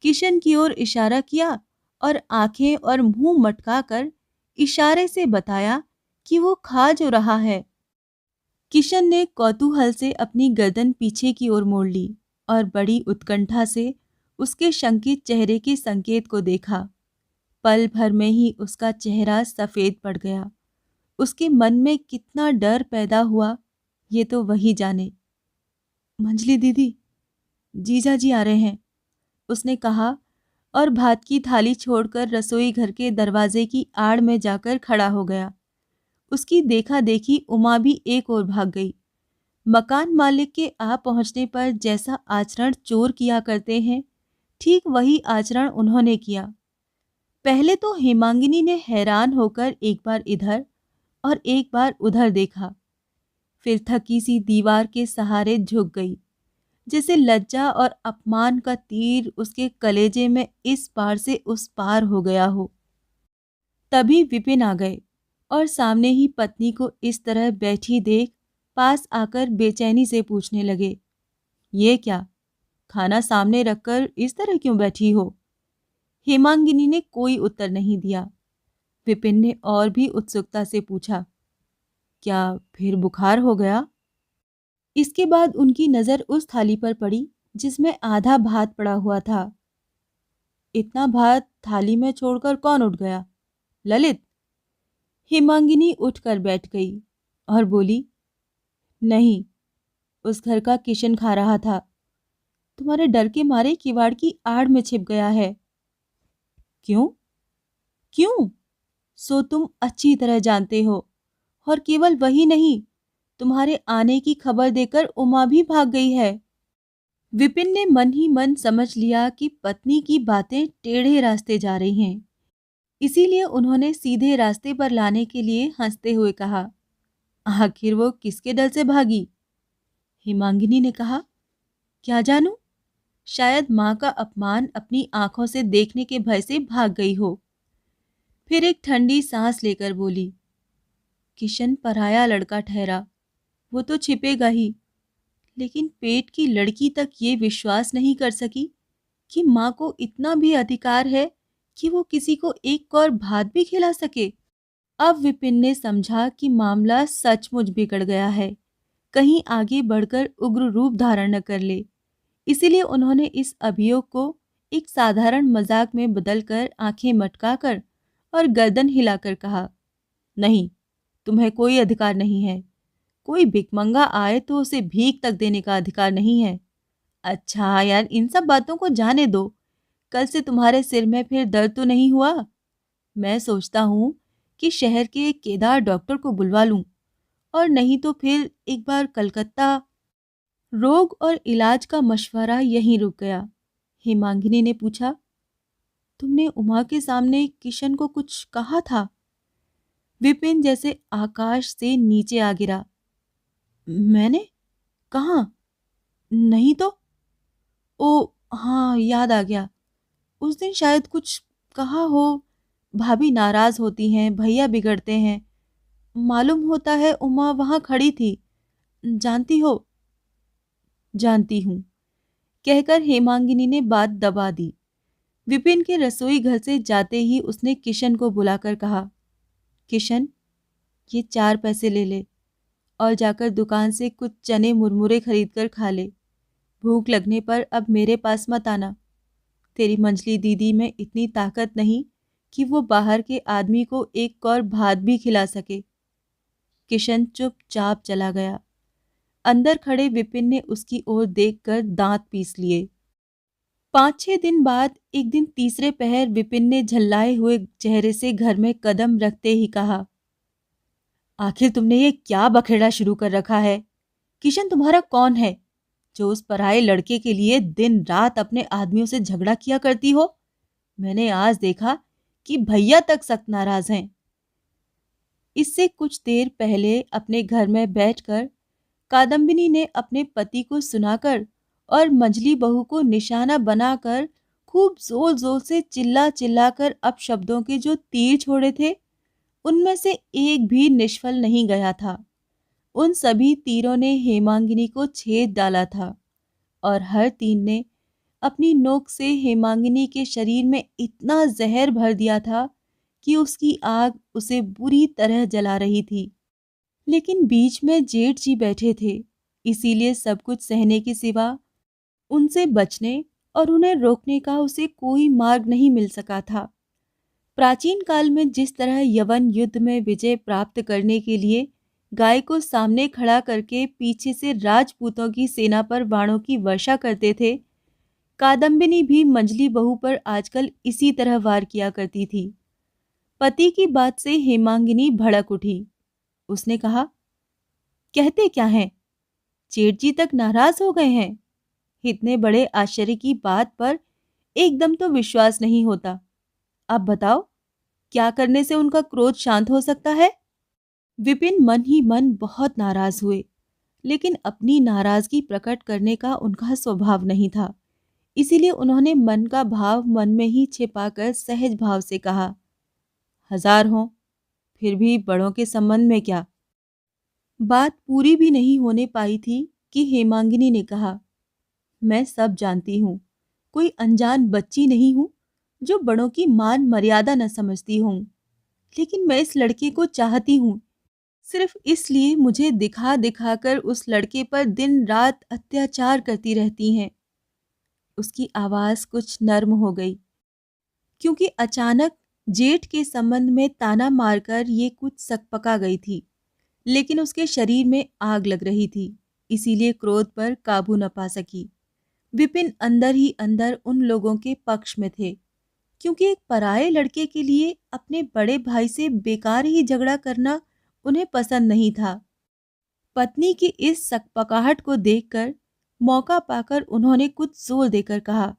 Speaker 1: किशन की ओर इशारा किया और आंखें और मुंह मटकाकर इशारे से बताया कि वो खा जो रहा है। किशन ने कौतूहल से अपनी गर्दन पीछे की ओर मोड़ ली और बड़ी उत्कंठा से उसके शंकित चेहरे के संकेत को देखा। पल भर में ही उसका चेहरा सफेद पड़ गया। उसके मन में कितना डर पैदा हुआ ये तो वही जाने। मंजली दीदी, जीजा जी आ रहे हैं, उसने कहा और भात की थाली छोड़कर रसोई घर के दरवाजे की आड़ में जाकर खड़ा हो गया। उसकी देखा देखी उमा भी एक ओर भाग गई। मकान मालिक के आ पहुंचने पर जैसा आचरण चोर किया करते हैं, ठीक वही आचरण उन्होंने किया। पहले तो हेमांगिनी ने हैरान होकर एक बार इधर और एक बार उधर देखा, फिर थकी सी दीवार के सहारे झुक गई, जैसे लज्जा और अपमान का तीर उसके कलेजे में इस पार से उस पार हो गया हो। तभी विपिन आ गए और सामने ही पत्नी को इस तरह बैठी देख पास आकर बेचैनी से पूछने लगे, ये क्या, खाना सामने रखकर इस तरह क्यों बैठी हो? हेमांगिनी ने कोई उत्तर नहीं दिया। विपिन ने और भी उत्सुकता से पूछा, क्या फिर बुखार हो गया? इसके बाद उनकी नजर उस थाली पर पड़ी जिसमें आधा भात पड़ा हुआ था। इतना भात थाली में छोड़कर कौन उठ गया? ललित? हेमांगिनी उठकर बैठ गई और बोली, नहीं, उस घर का किशन खा रहा था। तुम्हारे डर के मारे किवाड़ की आड़ में छिप गया है। क्यों? क्यों? सो तुम अच्छी तरह जानते हो। और केवल वही नहीं, तुम्हारे आने की खबर देकर उमा भी भाग गई है। विपिन ने मन ही मन समझ लिया कि पत्नी की बातें टेढ़े रास्ते जा रही हैं। इसीलिए उन्होंने सीधे रास्ते पर लाने के लिए हंसते हुए कहा, आखिर वो किसके डर से भागी? हिमांगिनी ने कहा, क्या जानूं, शायद माँ का अपमान अपनी आंखों से देखने के भय से भाग गई हो। फिर एक ठंडी सांस लेकर बोली, किशन पराया लड़का ठहरा, वो तो छिपेगा ही, लेकिन पेट की लड़की तक ये विश्वास नहीं कर सकी कि माँ को इतना भी अधिकार है कि वो किसी को एक कौर भात भी खिला सके। अब विपिन ने समझा कि मामला सचमुच बिगड़ गया है, कहीं आगे बढ़कर उग्र रूप धारण न कर ले। इसीलिए उन्होंने इस अभियोग को एक साधारण मजाक में बदलकर आंखें मटकाकर और गर्दन हिलाकर कहा, नहीं, तुम्हें कोई अधिकार नहीं है। कोई भिखमंगा आए तो उसे भीख तक देने का अधिकार नहीं है। अच्छा यार, इन सब बातों को जाने दो। कल से तुम्हारे सिर में फिर दर्द तो नहीं हुआ? मैं सोचता हूँ कि शहर के एक केदार डॉक्टर को बुलवा लूं, और नहीं तो फिर एक बार कलकत्ता। रोग और इलाज का मशवरा यहीं रुक गया। हिमांगिनी ने पूछा, तुमने उमा के सामने किशन को कुछ कहा था? विपिन जैसे आकाश से नीचे आ गिरा। मैंने? कहाँ? नहीं तो। ओ हाँ, याद आ गया। उस दिन शायद कुछ कहा हो। भाभी नाराज होती हैं, भैया बिगड़ते हैं। मालूम होता है उमा वहां खड़ी थी। जानती हो? जानती हूँ, कहकर हेमांगिनी ने बात दबा दी। विपिन के रसोई घर से जाते ही उसने किशन को बुलाकर कहा, किशन, ये 4 पैसे ले ले और जाकर दुकान से कुछ चने मुरमुरे खरीद कर खा ले। भूख लगने पर अब मेरे पास मत आना। तेरी मंझली दीदी में इतनी ताकत नहीं कि वो बाहर के आदमी को एक कौर भात भी खिला सके। किशन चुपचाप चला गया। अंदर खड़े विपिन ने उसकी ओर देखकर दांत पीस लिए। 5-6 दिन बाद एक दिन तीसरे पहर विपिन ने झल्लाए हुए चेहरे से घर में कदम रखते ही कहा, आखिर तुमने ये क्या बखेड़ा शुरू कर रखा है? किशन तुम्हारा कौन है जो उस पराये लड़के के लिए दिन रात अपने आदमियों से झगड़ा किया करती हो? मैंने आज देखा कि भैया तक सख्त नाराज हैं। इससे कुछ देर पहले अपने घर में बैठकर कादम्बिनी ने अपने पति को सुनाकर और मंझली बहू को निशाना बनाकर खूब जोर जोर से चिल्ला चिल्लाकर अपशब्दों के जो तीर छोड़े थे, उनमें से एक भी निष्फल नहीं गया था। उन सभी तीरों ने हेमांगिनी को छेद डाला था और हर तीर ने अपनी नोक से हेमांगिनी के शरीर में इतना जहर भर दिया था कि उसकी आग उसे बुरी तरह जला रही थी। लेकिन बीच में जेठ जी बैठे थे, इसीलिए सब कुछ सहने के सिवा उनसे बचने और उन्हें रोकने का उसे कोई मार्ग नहीं मिल सका था। प्राचीन काल में जिस तरह यवन युद्ध में विजय प्राप्त करने के लिए गाय को सामने खड़ा करके पीछे से राजपूतों की सेना पर बाणों की वर्षा करते थे, कादम्बिनी भी मंझली बहू पर आजकल इसी तरह वार किया करती थी। पति की बात से हेमांगिनी भड़क उठी। उसने कहा, कहते क्या हैं? जेठ जी तक नाराज हो गए हैं? इतने बड़े आश्चर्य की बात पर एकदम तो विश्वास नहीं होता। अब बताओ, क्या करने से उनका क्रोध शांत हो सकता है? विपिन मन ही मन बहुत नाराज हुए, लेकिन अपनी नाराजगी प्रकट करने का उनका स्वभाव नहीं था। इसीलिए उन्होंने मन का भाव मन में ही छिपाकर सहज भाव से कहा, हजार हों, फिर भी बड़ों के संबंध में क्या? बात पूरी भी नहीं होने पाई थी कि हेमांगिनी ने कहा, मैं सब जानती हूँ। कोई अनजान बच्ची नहीं हूँ जो बड़ों की मान मर्यादा न समझती हूँ। लेकिन मैं इस लड़के को चाहती हूँ, सिर्फ इसलिए मुझे दिखा दिखाकर उस लड़के पर दिन रात अत्याचार करती रहती हैं। उसकी आवाज कुछ नर्म हो गई, क्योंकि अचानक जेठ के संबंध में ताना मारकर ये कुछ सकपका गई थी। लेकिन उसके शरीर में आग लग रही थी, इसीलिए क्रोध पर काबू न पा सकी। विपिन अंदर ही अंदर उन लोगों के पक्ष में थे, क्योंकि एक पराये लड़के के लिए अपने बड़े भाई से बेकार ही झगड़ा करना उन्हें पसंद नहीं था। पत्नी की इस सकपकाहट को देखकर मौका पाकर उन्होंने कुछ जोर देकर कहा,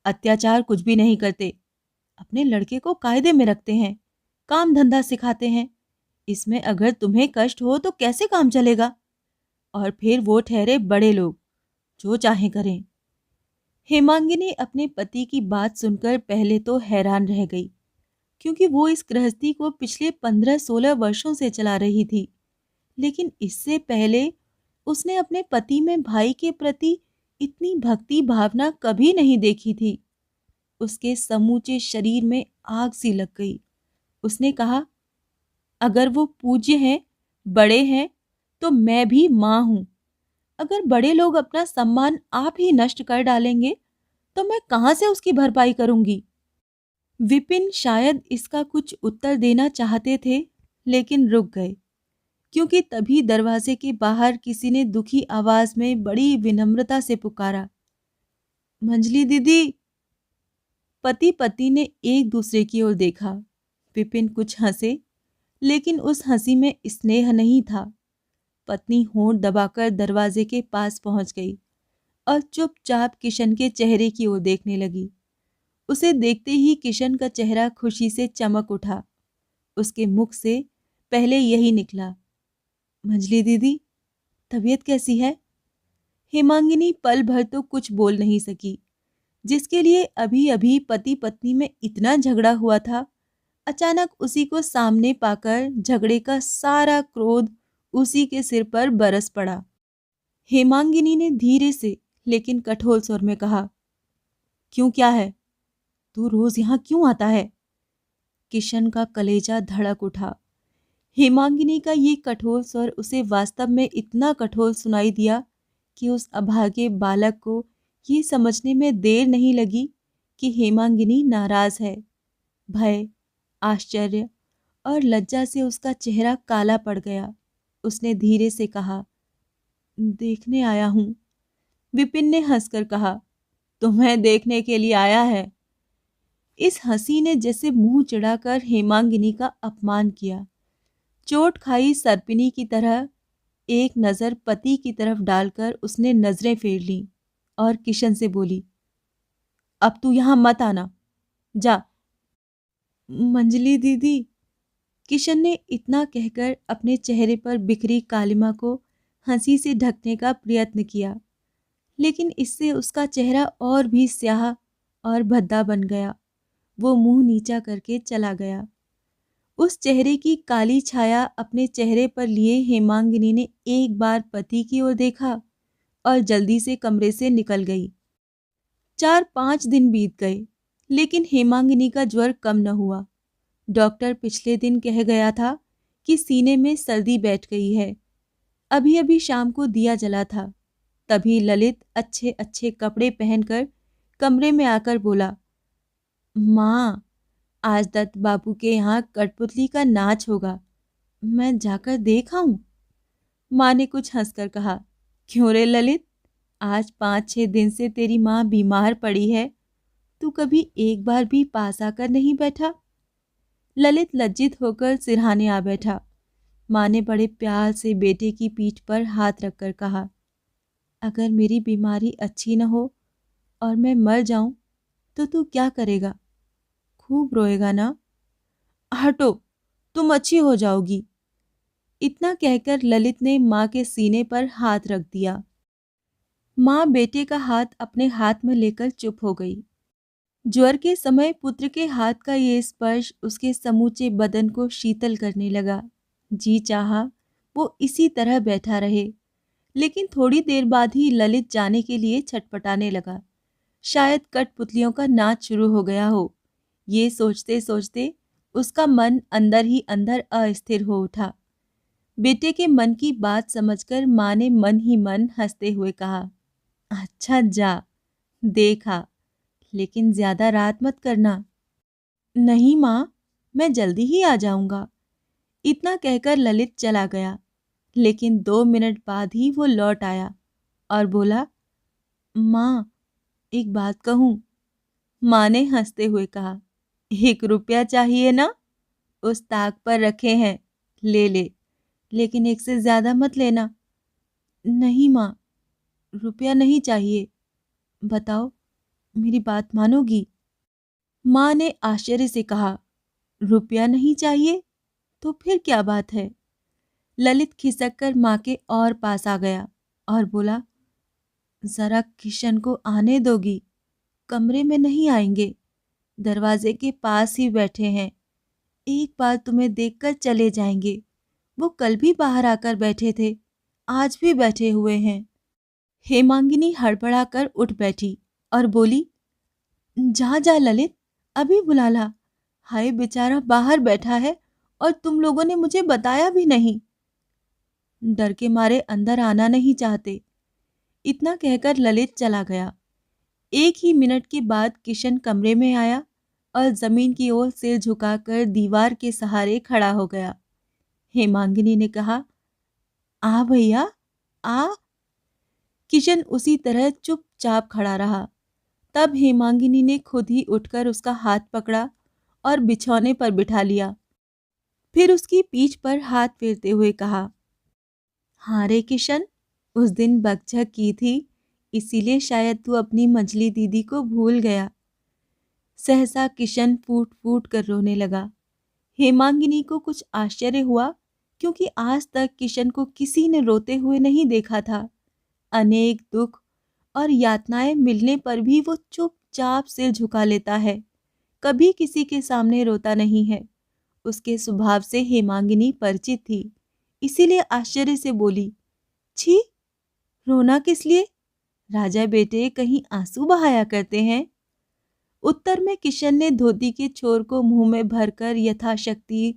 Speaker 1: अत्याचार कुछ भी नहीं करते, अपने लड़के को कायदे में रखते हैं, काम धंधा सिखाते हैं। इसमें अगर तुम्हें कष्ट हो तो कैसे काम चलेगा? और फिर वो ठहरे बड़े लोग, जो चाहे करें। हेमांगिनी अपने पति की बात सुनकर पहले तो हैरान रह गई, क्योंकि वो इस गृहस्थी को पिछले 15-16 वर्षों से चला रही थी। लेकिन इससे पहले उसने अपने पति में भाई के प्रति इतनी भक्ति भावना कभी नहीं देखी थी। उसके समूचे शरीर में आग सी लग गई। उसने कहा, अगर वो पूज्य हैं, बड़े हैं, तो मैं भी माँ हूं। अगर बड़े लोग अपना सम्मान आप ही नष्ट कर डालेंगे तो मैं कहां से उसकी भरपाई करूंगी? विपिन शायद इसका कुछ उत्तर देना चाहते थे, लेकिन रुक गए, क्योंकि तभी दरवाजे के बाहर किसी ने दुखी आवाज में बड़ी विनम्रता से पुकारा, मंजली दीदी। पति पत्नी ने एक दूसरे की ओर देखा। विपिन कुछ हंसे, लेकिन उस हंसी में स्नेह नहीं था। पत्नी होंठ दबाकर दरवाजे के पास पहुंच गई और चुपचाप किशन के चेहरे की ओर देखने लगी। उसे देखते ही किशन का चेहरा खुशी से चमक उठा। उसके मुख से पहले यही निकला, मंजली दीदी, तबीयत कैसी है? हेमांगिनी पल भर तो कुछ बोल नहीं सकी। जिसके लिए अभी अभी पति पत्नी में इतना झगड़ा हुआ था, अचानक उसी को सामने पाकर झगड़े का सारा क्रोध उसी के सिर पर बरस पड़ा। हेमांगिनी ने धीरे से लेकिन कठोर स्वर में कहा, क्यों, क्या है? तू रोज यहाँ क्यों आता है? किशन का कलेजा धड़क उठा। हेमांगिनी का ये कठोर स्वर उसे वास्तव में इतना कठोर सुनाई दिया कि उस अभागे बालक को ये समझने में देर नहीं लगी कि हेमांगिनी नाराज है। भय, आश्चर्य और लज्जा से उसका चेहरा काला पड़ गया। उसने धीरे से कहा, देखने आया हूं। विपिन ने हंसकर कहा, तुम्हें देखने के लिए आया है? इस हंसी ने जैसे मुंह चिढ़ाकर हेमांगिनी का अपमान किया। चोट खाई सर्पिनी की तरह एक नजर पति की तरफ डालकर उसने नजरें फेर लीं और किशन से बोली, अब तू यहां मत आना, जा। मंजली दीदी, किशन ने इतना कहकर अपने चेहरे पर बिखरी कालिमा को हंसी से ढकने का प्रयत्न किया, लेकिन इससे उसका चेहरा और भी स्याह और भद्दा बन गया। वो मुंह नीचा करके चला गया। उस चेहरे की काली छाया अपने चेहरे पर लिए हेमांगिनी ने एक बार पति की ओर देखा और जल्दी से कमरे से निकल गई। 4-5 दिन बीत गए, लेकिन हेमांगिनी का ज्वर कम न हुआ। डॉक्टर पिछले दिन कह गया था कि सीने में सर्दी बैठ गई है। अभी अभी शाम को दिया जला था, तभी ललित अच्छे अच्छे कपड़े पहनकर कमरे में आकर बोला, माँ, आज दत्त बाबू के यहाँ कठपुतली का नाच होगा, मैं जाकर देख आऊं? माँ ने कुछ हंसकर कहा, क्यों रे ललित, आज 5-6 दिन से तेरी माँ बीमार पड़ी है, तू कभी एक बार भी पास आकर नहीं बैठा? ललित लज्जित होकर सिरहाने आ बैठा। माँ ने बड़े प्यार से बेटे की पीठ पर हाथ रखकर कहा, अगर मेरी बीमारी अच्छी न हो और मैं मर जाऊं तो तू क्या करेगा? खूब रोएगा ना? हटो, तुम अच्छी हो जाओगी। इतना कहकर ललित ने माँ के सीने पर हाथ रख दिया। माँ बेटे का हाथ अपने हाथ में लेकर चुप हो गई। ज्वर के समय पुत्र के हाथ का ये स्पर्श उसके समूचे बदन को शीतल करने लगा। जी चाहा वो इसी तरह बैठा रहे, लेकिन थोड़ी देर बाद ही ललित जाने के लिए छटपटाने लगा। शायद कठपुतलियों का नाच शुरू हो गया हो। ये सोचते सोचते उसका मन अंदर ही अंदर अस्थिर हो उठा। बेटे के मन की बात समझकर माँ ने मन ही मन हंसते हुए कहा, अच्छा जा, देखा, लेकिन ज्यादा रात मत करना। नहीं माँ, मैं जल्दी ही आ जाऊंगा। इतना कहकर ललित चला गया, लेकिन 2 मिनट बाद ही वो लौट आया और बोला, माँ, एक बात कहूँ? माँ ने हंसते हुए कहा, 1 रुपया चाहिए ना? उस ताक पर रखे हैं, ले ले, लेकिन एक से ज्यादा मत लेना। नहीं माँ, रुपया नहीं चाहिए। बताओ, मेरी बात मानोगी? माँ ने आश्चर्य से कहा, रुपया नहीं चाहिए तो फिर क्या बात है? ललित खिसक कर माँ के और पास आ गया और बोला, जरा किशन को आने दोगी? कमरे में नहीं आएंगे, दरवाजे के पास ही बैठे हैं। एक बार तुम्हें देखकर चले जाएंगे। वो कल भी बाहर आकर बैठे थे, आज भी बैठे हुए हैं। हेमांगिनी हड़बड़ाकर उठ बैठी और बोली, जा जा ललित, अभी बुला ला। हाय, बेचारा बाहर बैठा है और तुम लोगों ने मुझे बताया भी नहीं। डर के मारे अंदर आना नहीं चाहते। इतना कहकर ललित चला गया। 1 ही मिनट के बाद किशन कमरे में आया और जमीन की ओर सिर झुकाकर दीवार के सहारे खड़ा हो गया। हेमांगिनी ने कहा, आ भैया, आ। किशन उसी तरह चुपचाप खड़ा रहा। तब हेमांगिनी ने खुद ही उठकर उसका हाथ पकड़ा और बिछौने पर बिठा लिया। फिर उसकी पीठ पर हाथ फेरते हुए कहा, हाँ रे किशन, उस दिन बकझक की थी, इसीलिए शायद तू अपनी मंजली दीदी को भूल गया। सहसा किशन फूट फूट कर रोने लगा। हेमांगिनी को कुछ आश्चर्य हुआ, क्योंकि आज तक किशन को किसी ने रोते हुए नहीं देखा था। अनेक दुख और यातनाएं मिलने पर भी वो चुपचाप सिर झुका लेता है, कभी किसी के सामने रोता नहीं है। उसके स्वभाव से हेमांगिनी परिचित थी, इसीलिए आश्चर्य से बोली, छी, रोना किस लिए? राजा बेटे कहीं आंसू बहाया करते हैं? उत्तर में किशन ने धोती के छोर को मुंह में भरकर यथाशक्ति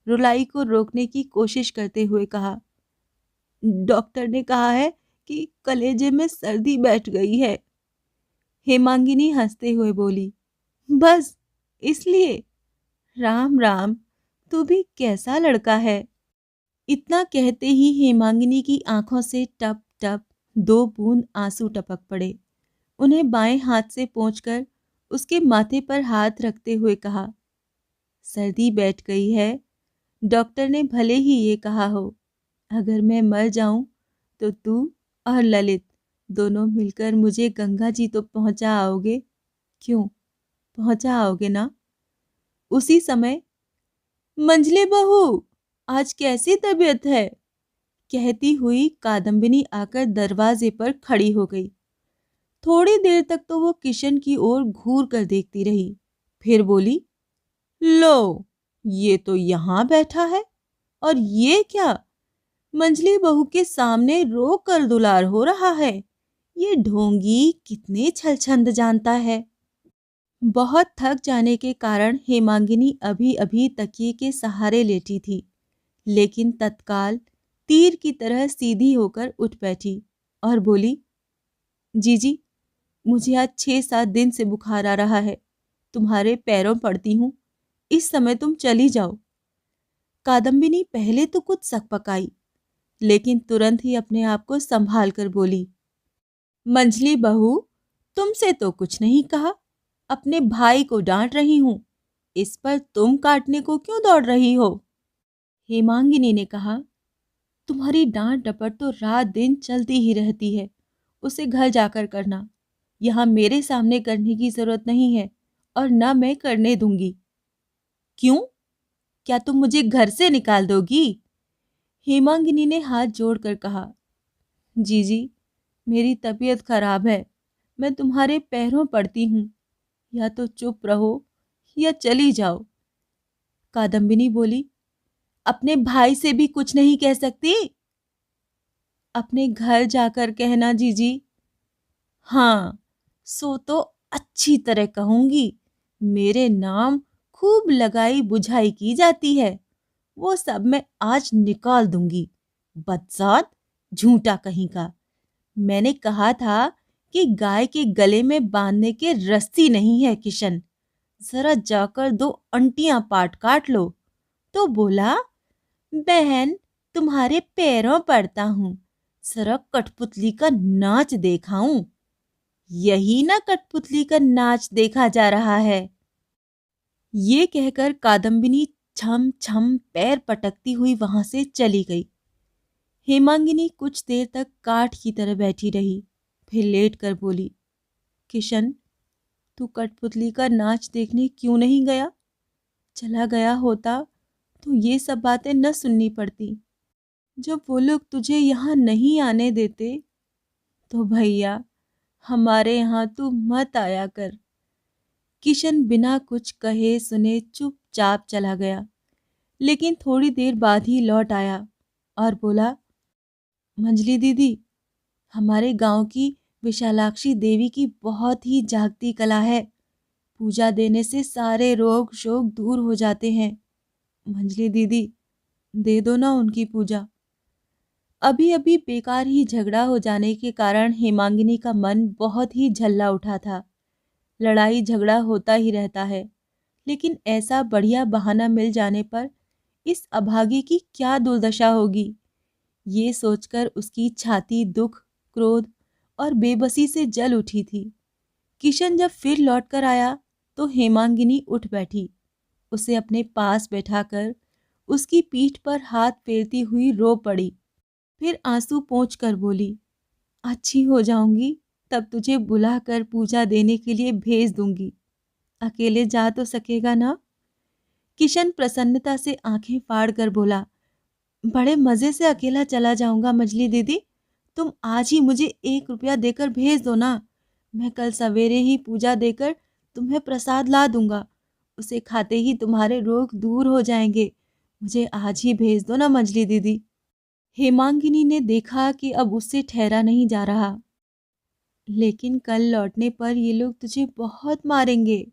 Speaker 1: रुलाई को रोकने की कोशिश करते हुए कहा, डॉक्टर ने कहा है कि कलेजे में सर्दी बैठ गई है। हेमांगिनी हंसते हुए बोली, बस इसलिए? राम राम, तू भी कैसा लड़का है। इतना कहते ही हेमांगिनी की आंखों से टप टप 2 बूंद आंसू टपक पड़े। उन्हें बाएं हाथ से पोंछकर उसके माथे पर हाथ रखते हुए कहा, सर्दी बैठ गई है। डॉक्टर ने भले ही ये कहा हो, अगर मैं मर जाऊं तो तू और ललित दोनों मिलकर मुझे गंगा जी तो पहुंचा आओगे। क्यों, पहुंचा आओगे ना? उसी समय, मंझले बहू, आज कैसी तबीयत है? कहती हुई कादम्बिनी आकर दरवाजे पर खड़ी हो गई। थोड़ी देर तक तो वो किशन की ओर घूर कर देखती रही, फिर बोली, लो, ये तो यहाँ बैठा है, और ये क्या, मंझली बहू के सामने रो कर दुलार हो रहा है। ये ढोंगी कितने छलछंद जानता है। बहुत थक जाने के कारण हेमांगिनी अभी अभी तकिए के सहारे लेटी थी, लेकिन तत्काल तीर की तरह सीधी होकर उठ बैठी और बोली, जीजी, मुझे आज 6-7 दिन से बुखार आ रहा है। तुम्हारे पैरों पड़ती हूँ, इस समय तुम चली जाओ। कादम्बिनी पहले तो कुछ सकपकाई, लेकिन तुरंत ही अपने आप को संभाल कर बोली, मंझली बहू, तुमसे तो कुछ नहीं कहा, अपने भाई को डांट रही हूँ, इस पर तुम काटने को क्यों दौड़ रही हो? हेमांगिनी ने कहा, तुम्हारी डांट डपट तो रात दिन चलती ही रहती है, उसे घर जाकर करना। यहाँ मेरे सामने करने की जरूरत नहीं है, और न मैं करने दूंगी। क्यों? क्या तुम मुझे घर से निकाल दोगी? हेमांगिनी ने हाथ जोड़कर कहा, जीजी, मेरी तबीयत खराब है, मैं तुम्हारे पैरों पड़ती हूँ, या तो चुप रहो या चली जाओ। कादम्बिनी बोली, अपने भाई से भी कुछ नहीं कह सकती? अपने घर जाकर कहना जीजी। हाँ, सो तो अच्छी तरह कहूंगी। मेरे नाम खूब लगाई बुझाई की जाती है, वो सब मैं आज निकाल दूंगी। बदजात, झूठा कहीं का। मैंने कहा था कि गाय के गले में बांधने के रस्सी नहीं है किशन, जरा जाकर 2 अंटियां पाट काट लो। तो बोला, बहन, तुम्हारे पैरों पड़ता हूँ, जरा कठपुतली का नाच देखाऊं। यही ना कठपुतली का नाच देखा जा रहा है। ये कहकर कादम्बिनी छम छम पैर पटकती हुई वहां से चली गई। हेमांगिनी कुछ देर तक काठ की तरह बैठी रही, फिर लेट कर बोली, किशन, तू कठपुतली का नाच देखने क्यों नहीं गया? चला गया होता तो ये सब बातें न सुननी पड़ती। जब वो लोग तुझे यहाँ नहीं आने देते तो भैया, हमारे यहाँ तू मत आया कर। किशन बिना कुछ कहे सुने चुपचाप चला गया, लेकिन थोड़ी देर बाद ही लौट आया और बोला, मंजली दीदी, हमारे गांव की विशालाक्षी देवी की बहुत ही जागती कला है। पूजा देने से सारे रोग शोक दूर हो जाते हैं। मंजली दीदी, दे दो ना उनकी पूजा। अभी अभी बेकार ही झगड़ा हो जाने के कारण हेमांगिनी का मन बहुत ही झल्ला उठा था। लड़ाई झगड़ा होता ही रहता है, लेकिन ऐसा बढ़िया बहाना मिल जाने पर इस अभागे की क्या दुर्दशा होगी, ये सोचकर उसकी छाती दुख, क्रोध और बेबसी से जल उठी थी। किशन जब फिर लौटकर आया तो हेमांगिनी उठ बैठी, उसे अपने पास बैठाकर उसकी पीठ पर हाथ फेरती हुई रो पड़ी। फिर आंसू पोंछ कर बोली, अच्छी हो जाऊंगी तब तुझे बुलाकर पूजा देने के लिए भेज दूंगी। अकेले जा तो सकेगा ना? किशन प्रसन्नता से आंखें फाड़ कर बोला, बड़े मजे से अकेला चला जाऊंगा मजली दीदी। तुम आज ही मुझे 1 रुपया देकर भेज दो ना। मैं कल सवेरे ही पूजा देकर तुम्हें प्रसाद ला दूंगा। उसे खाते ही तुम्हारे रोग दूर हो जाएंगे। मुझे आज ही भेज दो ना मजली दीदी। हेमांगिनी ने देखा कि अब उससे ठहरा नहीं जा रहा। लेकिन कल लौटने पर ये लोग तुझे बहुत मारेंगे।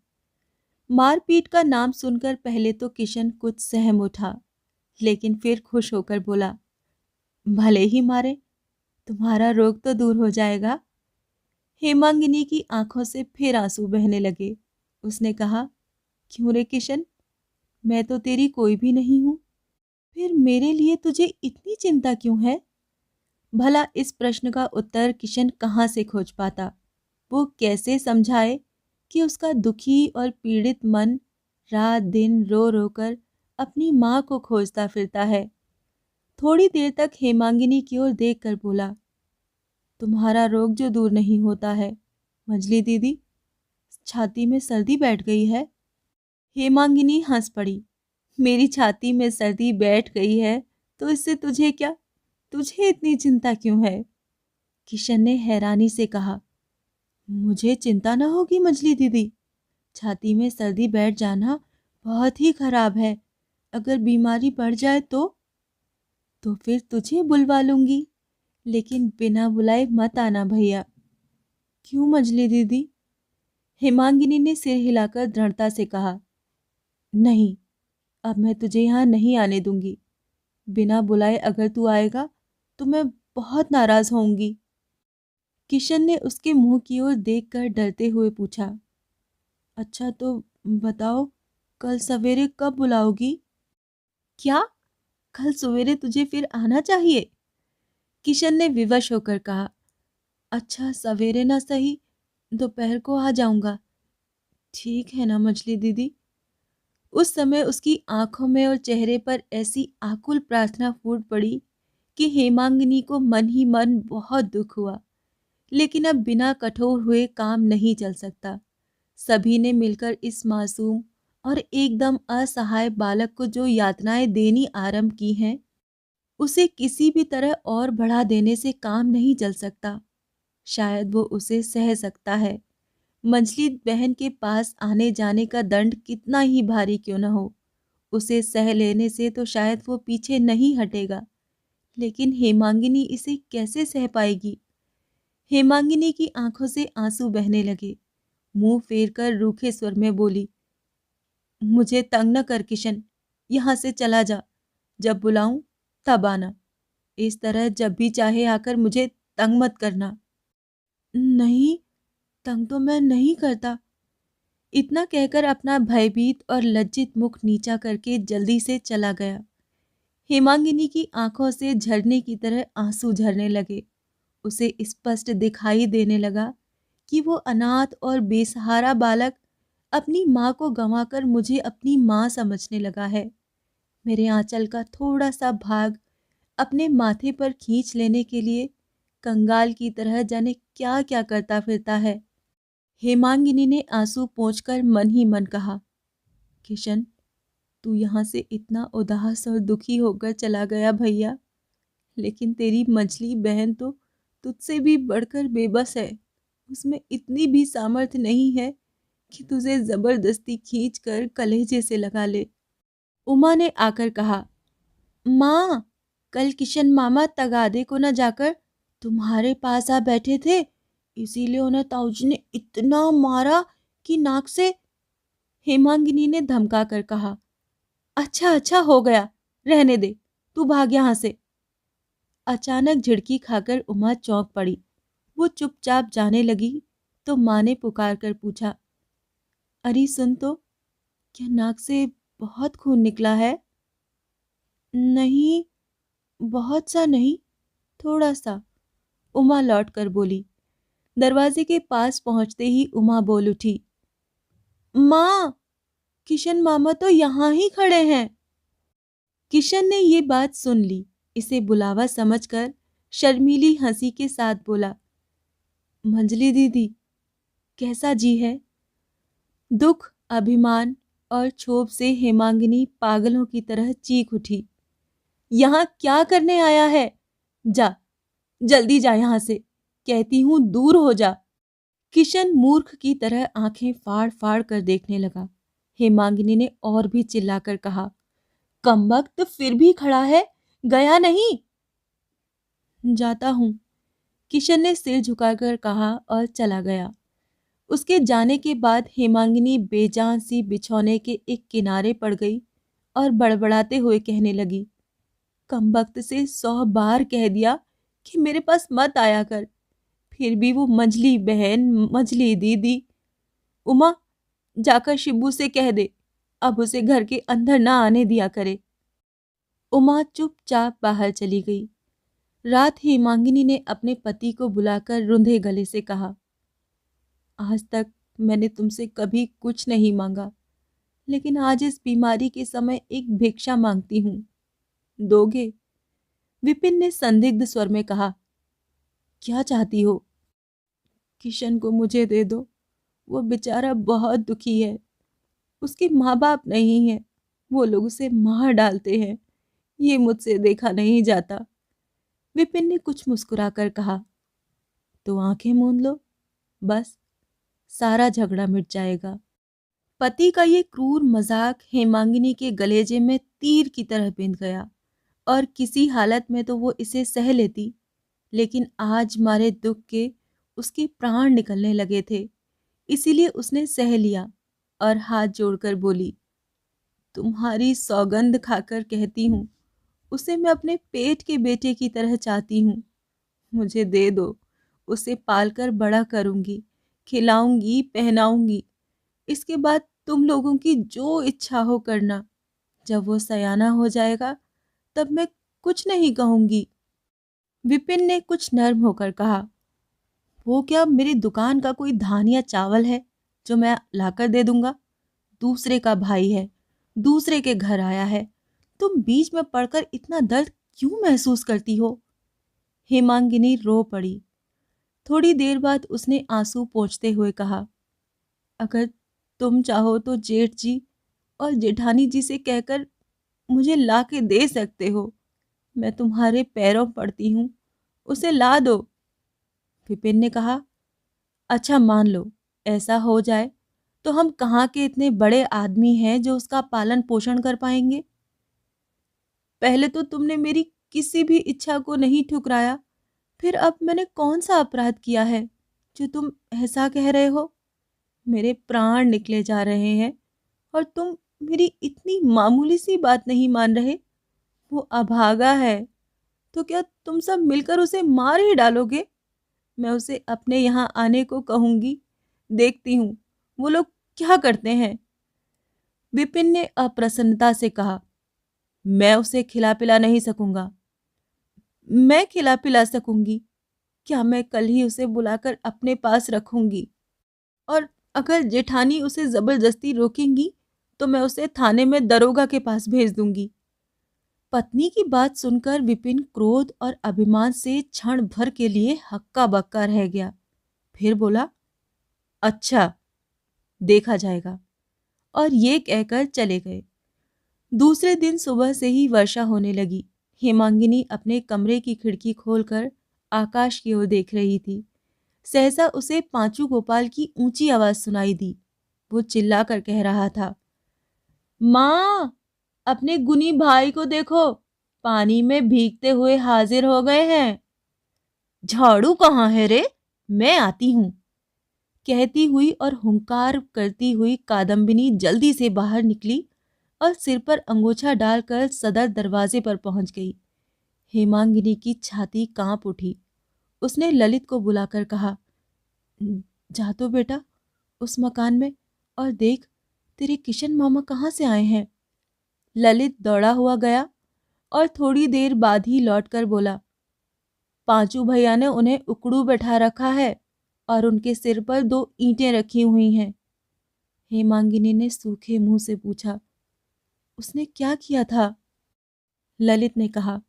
Speaker 1: मारपीट का नाम सुनकर पहले तो किशन कुछ सहम उठा, लेकिन फिर खुश होकर बोला, भले ही मारे, तुम्हारा रोग तो दूर हो जाएगा। हेमांगिनी की आंखों से फिर आंसू बहने लगे। उसने कहा, क्यों रे किशन, मैं तो तेरी कोई भी नहीं हूं, फिर मेरे लिए तुझे इतनी चिंता क्यों है? भला इस प्रश्न का उत्तर किशन कहाँ से खोज पाता? वो कैसे समझाए कि उसका दुखी और पीड़ित मन रात दिन रो रो कर अपनी माँ को खोजता फिरता है। थोड़ी देर तक हेमांगिनी की ओर देख कर बोला, तुम्हारा रोग जो दूर नहीं होता है मंजली दीदी, छाती में सर्दी बैठ गई है। हेमांगिनी हंस पड़ी, मेरी छाती में सर्दी बैठ गई है तो इससे तुझे क्या? तुझे इतनी चिंता क्यों है? किशन ने हैरानी से कहा, मुझे चिंता ना होगी मंजली दीदी। छाती में सर्दी बैठ जाना बहुत ही खराब है। अगर बीमारी बढ़ जाए तो फिर तुझे बुलवा लूंगी, लेकिन बिना बुलाए मत आना भैया। क्यों मंजली दीदी? हेमांगिनी ने सिर हिलाकर दृढ़ता से कहा, नहीं, अब मैं तुझे यहाँ नहीं आने दूंगी। बिना बुलाए अगर तू आएगा तो मैं बहुत नाराज होऊंगी। किशन ने उसके मुंह की ओर देखकर डरते हुए पूछा, अच्छा तो बताओ, कल सवेरे कब बुलाओगी? क्या? कल सवेरे तुझे फिर आना चाहिए? किशन ने विवश होकर कहा, अच्छा सवेरे ना सही, दोपहर को आ जाऊंगा। ठीक है ना मछली दीदी? उस समय उसकी आंखों में और चेहरे पर ऐसी आकुल प्रार्थना फूट पड़ी कि हेमांगिनी को मन ही मन बहुत दुख हुआ। लेकिन अब बिना कठोर हुए काम नहीं चल सकता। सभी ने मिलकर इस मासूम और एकदम असहाय बालक को जो यातनाएं देनी आरंभ की हैं, उसे किसी भी तरह और बढ़ा देने से काम नहीं चल सकता। शायद वो उसे सह सकता है। मंजली बहन के पास आने जाने का दंड कितना ही भारी क्यों न हो, उसे सह लेने से तो शायद वो पीछे नहीं हटेगा। लेकिन हेमांगिनी इसे कैसे सह पाएगी? हेमांगिनी की आंखों से आंसू बहने लगे। मुंह फेरकर रूखे स्वर में बोली, मुझे तंग न कर किशन, यहाँ से चला जा। जब बुलाऊं तब आना। इस तरह जब भी चाहे आकर मुझे तंग मत करना। नहीं, तंग तो मैं नहीं करता। इतना कहकर अपना भयभीत और लज्जित मुख नीचा करके जल्दी से चला गया। हेमांगिनी की आंखों से झरने की तरह आंसू झरने लगे। उसे स्पष्ट दिखाई देने लगा कि वो अनाथ और बेसहारा बालक अपनी माँ को गंवाकर मुझे अपनी माँ समझने लगा है। मेरे आंचल का थोड़ा सा भाग अपने माथे पर खींच लेने के लिए कंगाल की तरह जाने क्या क्या करता फिरता है। हेमांगिनी ने आंसू पोंछकर मन ही मन कहा, किशन, तू यहाँ से इतना उदास और दुखी होकर चला गया भैया, लेकिन तेरी मझली बहन तो तुझसे भी बढ़कर बेबस है। उसमें इतनी भी सामर्थ्य नहीं है कि तुझे जबरदस्ती खींचकर कलेजे से लगा ले। उमा ने आकर कहा, माँ, कल किशन मामा तगादे को न जाकर तुम्हारे पास आ बैठे थे, इसीलिए उन्हें ताऊजी ने इतना मारा कि नाक से। हेमांगिनी ने धमका कर कहा, अच्छा अच्छा हो गया, रहने दे, तू भाग यहाँ से। अचानक झिड़की खाकर उमा चौंक पड़ी। वो चुपचाप जाने लगी तो माँ ने पुकार कर पूछा, अरे सुन तो, क्या नाक से बहुत खून निकला है? नहीं, बहुत सा नहीं, थोड़ा सा, उमा लौट कर बोली। दरवाजे के पास पहुंचते ही उमा बोल उठी, माँ, किशन मामा तो यहाँ ही खड़े हैं। किशन ने ये बात सुन ली। इसे बुलावा समझकर शर्मीली हंसी के साथ बोला, मंजली दीदी, कैसा जी है? दुख, अभिमान और क्षोभ से हेमांगिनी पागलों की तरह चीख उठी, यहाँ क्या करने आया है? जा, जल्दी जा यहाँ से, कहती हूं दूर हो जा। किशन मूर्ख की तरह आंखें फाड़ फाड़ कर देखने लगा। हेमांगिनी ने और भी चिल्लाकर कहा, कमबख्त फिर भी खड़ा है, गया नहीं? जाता हूं, किशन ने सिर झुकाकर कहा और चला गया। उसके जाने के बाद हेमांगिनी बेजान सी बिछौने के एक किनारे पड़ गई और बड़बड़ाते हुए कहने लगी, कमबख्त से 100 बार कह दिया कि मेरे पास मत आया कर, फिर भी वो मझली बहन, मझली दीदी। उमा, जाकर शिब्बू से कह दे, अब उसे घर के अंदर ना आने दिया करे। उमा चुपचाप बाहर चली गई। रात हेमांगिनी ने अपने पति को बुलाकर रुंधे गले से कहा, आज तक मैंने तुमसे कभी कुछ नहीं मांगा, लेकिन आज इस बीमारी के समय एक भिक्षा मांगती हूँ, दोगे? विपिन ने संदिग्ध स्वर में कहा, क्या चाहती हो? किशन को मुझे दे दो, वो बेचारा बहुत दुखी है। उसके माँ बाप नहीं है, वो लोग उसे मार डालते हैं, ये मुझसे देखा नहीं जाता। विपिन ने कुछ मुस्कुराकर कहा, तो आंखें मूंद लो, बस सारा झगड़ा मिट जाएगा। पति का ये क्रूर मजाक हेमांगिनी के गलेजे में तीर की तरह बिंध गया और किसी हालत में तो वो इसे सह लेती, लेकिन आज मारे दुख के उसके प्राण निकलने लगे थे, इसीलिए उसने सह लिया और हाथ जोड़कर बोली, तुम्हारी सौगंध खाकर कहती हूँ, उसे मैं अपने पेट के बेटे की तरह चाहती हूँ। मुझे दे दो, उसे पालकर बड़ा करूंगी, खिलाऊंगी, पहनाऊंगी। इसके बाद तुम लोगों की जो इच्छा हो करना। जब वो सयाना हो जाएगा तब मैं कुछ नहीं कहूंगी। विपिन ने कुछ नर्म होकर कहा, वो क्या मेरी दुकान का कोई धान या चावल है जो मैं लाकर दे दूंगा? दूसरे का भाई है, दूसरे के घर आया है, तुम बीच में पड़कर इतना दर्द क्यों महसूस करती हो? हेमांगिनी रो पड़ी। थोड़ी देर बाद उसने आंसू पोंछते हुए कहा, अगर तुम चाहो तो जेठ जी और जेठानी जी से कहकर मुझे ला के दे सकते हो। मैं तुम्हारे पैरों पड़ती हूँ, उसे ला दो। विपिन ने कहा, अच्छा मान लो ऐसा हो जाए तो हम कहाँ के इतने बड़े आदमी हैं जो उसका पालन पोषण कर पाएंगे? पहले तो तुमने मेरी किसी भी इच्छा को नहीं ठुकराया, फिर अब मैंने कौन सा अपराध किया है जो तुम ऐसा कह रहे हो? मेरे प्राण निकले जा रहे हैं और तुम मेरी इतनी मामूली सी बात नहीं मान रहे। वो अभागा है, तो क्या तुम सब मिलकर उसे मार ही डालोगे? मैं उसे अपने यहाँ आने को कहूंगी, देखती हूँ वो लोग क्या करते हैं। विपिन ने अप्रसन्नता से कहा, मैं उसे खिला पिला नहीं सकूंगा। मैं खिला पिला सकूंगी, क्या मैं कल ही उसे बुलाकर अपने पास रखूंगी? और अगर जेठानी उसे जबरदस्ती रोकेंगी तो मैं उसे थाने में दरोगा के पास भेज दूंगी। पत्नी की बात सुनकर विपिन क्रोध और अभिमान से क्षण भर के लिए हक्का बक्का रह गया। फिर बोला, अच्छा, देखा जाएगा। और ये कहकर चले गए। दूसरे दिन सुबह से ही वर्षा होने लगी। हेमांगिनी अपने कमरे की खिड़की खोलकर आकाश की ओर देख रही थी। सहसा उसे पांचू गोपाल की ऊंची आवाज सुनाई दी। वो चिल्लाकर कह रहा था, माँ, अपने गुनी भाई को देखो, पानी में भीगते हुए हाजिर हो गए हैं। झाड़ू कहाँ है रे? मैं आती हूँ। कहती हुई और हुंकार करती हुई कादम्बिनी जल्दी से बाहर निकली और सिर पर अंगोछा डालकर सदर दरवाजे पर पहुंच गई। हेमांगिनी की छाती कांप उठी। उसने ललित को बुलाकर कहा, जा तो बेटा उस मकान में और देख तेरे किशन मामा कहाँ से आए हैं। ललित दौड़ा हुआ गया और थोड़ी देर बाद ही लौटकर बोला, पांचू भैया ने उन्हें उकड़ू बैठा रखा है और उनके सिर पर 2 ईंटें रखी हुई हैं। हेमांगिनी ने सूखे मुंह से पूछा, उसने क्या किया था? ललित ने कहा,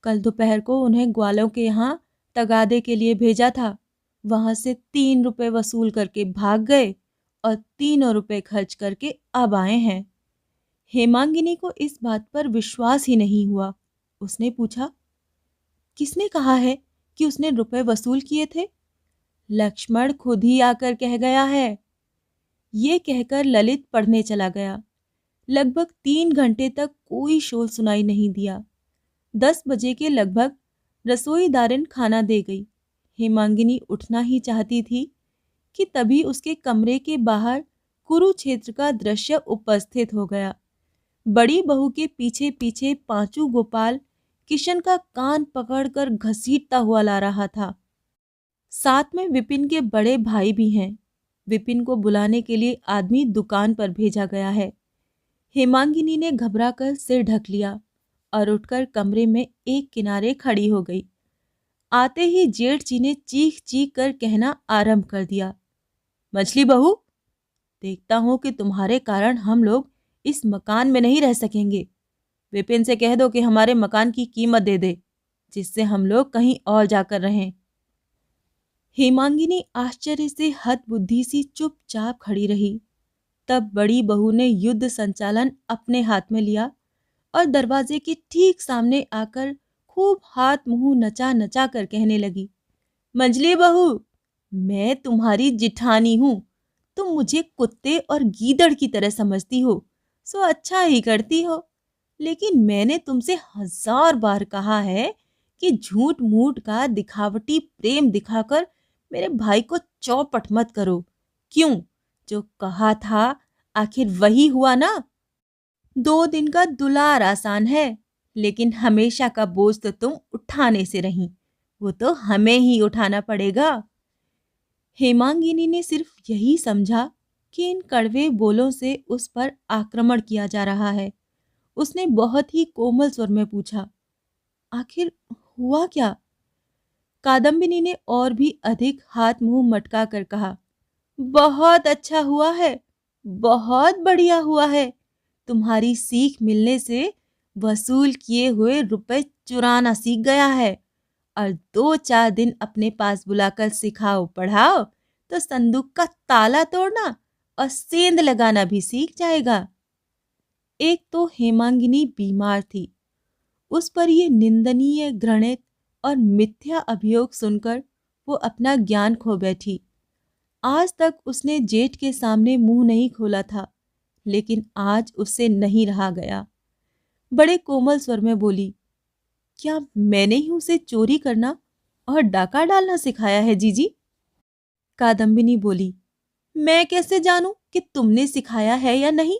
Speaker 1: कल दोपहर को उन्हें ग्वालों के यहाँ तगादे के लिए भेजा था। वहां से 3 रुपए वसूल करके भाग गए और 3 रुपए खर्च करके अब आए हैं। हेमांगिनी को इस बात पर विश्वास ही नहीं हुआ। उसने पूछा, किसने कहा है कि उसने रुपए वसूल किए थे? लक्ष्मण खुद ही आकर कह गया है। ये कहकर ललित पढ़ने चला गया। लगभग 3 घंटे तक कोई शोर सुनाई नहीं दिया। 10 बजे के लगभग रसोईदारिन खाना दे गई। हेमांगिनी उठना ही चाहती थी कि तभी उसके कमरे के बाहर कुरुक्षेत्र का दृश्य उपस्थित हो गया। बड़ी बहू के पीछे पीछे पांचू गोपाल किशन का कान पकड़कर घसीटता हुआ ला रहा था। साथ में विपिन के बड़े भाई भी हैं। विपिन को बुलाने के लिए आदमी दुकान पर भेजा गया है। हेमांगिनी ने घबराकर सिर ढक लिया और उठकर कमरे में एक किनारे खड़ी हो गई। आते ही जेठ जी ने चीख चीख कर कहना आरंभ कर दिया, मछली बहू, देखता हूं कि तुम्हारे कारण हम लोग इस मकान में नहीं रह सकेंगे। विपिन से कह दो कि हमारे मकान की कीमत दे दे, जिससे हम लोग कहीं और जाकर रहें। हेमांगिनी आश्चर्य से हतबुद्धि सी चुपचाप खड़ी रही। तब बड़ी बहू ने युद्ध संचालन अपने हाथ में लिया और दरवाजे के ठीक सामने आकर खूब हाथ मुंह नचा नचा कर कहने लगी, मंजली बहू, मैं तुम्हारी जिठानी हूं। तुम मुझे कुत्ते और गीदड़ की तरह समझती हो, सो अच्छा ही करती हो। लेकिन मैंने तुमसे 1000 बार कहा है कि झूठ मूठ का दिखावटी प्रेम दिखाकर मेरे भाई को चौपट मत करो। क्यों? जो कहा था आखिर वही हुआ ना। 2 दिन का दुलार आसान है, लेकिन हमेशा का बोझ तो तुम उठाने से रही, वो तो हमें ही उठाना पड़ेगा। हेमांगिनी ने सिर्फ यही समझा कि इन कड़वे बोलों से उस पर आक्रमण किया जा रहा है। उसने बहुत ही कोमल स्वर में पूछा, आखिर हुआ क्या? कादम्बिनी ने और भी अधिक हाथ मुंह मटका कर कहा, बहुत अच्छा हुआ है, बहुत बढ़िया हुआ है। तुम्हारी सीख मिलने से वसूल किए हुए रुपए चुराना सीख गया है और 2-4 दिन अपने पास बुलाकर सिखाओ पढ़ाओ तो संदूक का ताला तोड़ना और सेंध लगाना भी सीख जाएगा। एक तो हेमांगिनी बीमार थी। उस पर ये निंदनीय, घृणित और मिथ्या अभियोग सुनकर वो अपना ज्ञान खो बैठी। आज तक उसने जेठ के सामने मुंह नहीं खोला था, लेकिन आज उससे नहीं रहा गया। बड़े कोमल स्वर में बोली, क्या मैंने ही उसे चोरी करना और डाका डालना सिखाया है जीजी? कादम्बिनी बोली, मैं कैसे जानूं कि तुमने सिखाया है या नहीं?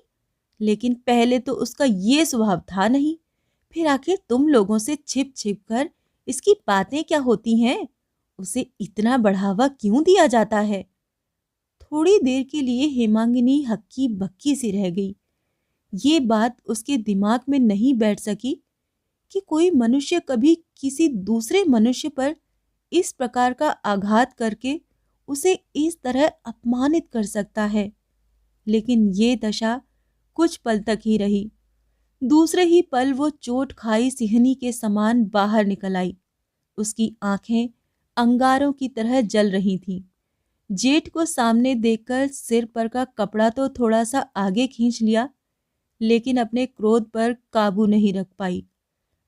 Speaker 1: लेकिन पहले तो उसका ये स्वभाव था नहीं। फिर आखिर तुम लोगों से छिप छिप कर इसकी बातें क्या होती हैं? उसे इतना बढ़ावा क्यों दिया जाता है? थोड़ी देर के लिए हेमांगिनी हक्की बक्की सी रह गई। ये बात उसके दिमाग में नहीं बैठ सकी कि कोई मनुष्य कभी किसी दूसरे मनुष्य पर इस प्रकार का आघात करके उसे इस तरह अपमानित कर सकता है। लेकिन ये दशा कुछ पल तक ही रही। दूसरे ही पल वो चोट खाई सिंहनी के समान बाहर निकल आई। उसकी आंखें अंगारों की तरह जल रही थीं। जेठ को सामने देखकर सिर पर का कपड़ा तो थोड़ा सा आगे खींच लिया, लेकिन अपने क्रोध पर काबू नहीं रख पाई।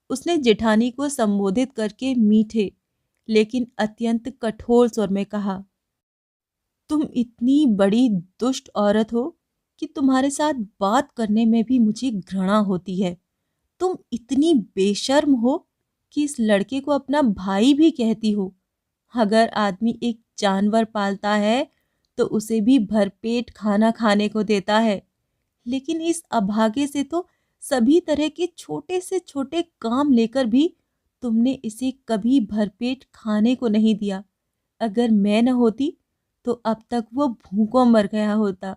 Speaker 1: उसने जेठानी को संबोधित करके मीठे लेकिन अत्यंत कठोर स्वर में कहा, तुम इतनी बड़ी दुष्ट औरत हो कि तुम्हारे साथ बात करने में भी मुझे घृणा होती है। तुम इतनी बेशर्म हो कि इस लड़के को अपना भाई भी कहती हो। अगर आदमी एक जानवर पालता है तो उसे भी भरपेट खाना खाने को देता है, लेकिन इस अभागे से तो सभी तरह के छोटे से छोटे काम लेकर भी तुमने इसे कभी भरपेट खाने को नहीं दिया। अगर मैं न होती तो अब तक वो भूखों मर गया होता।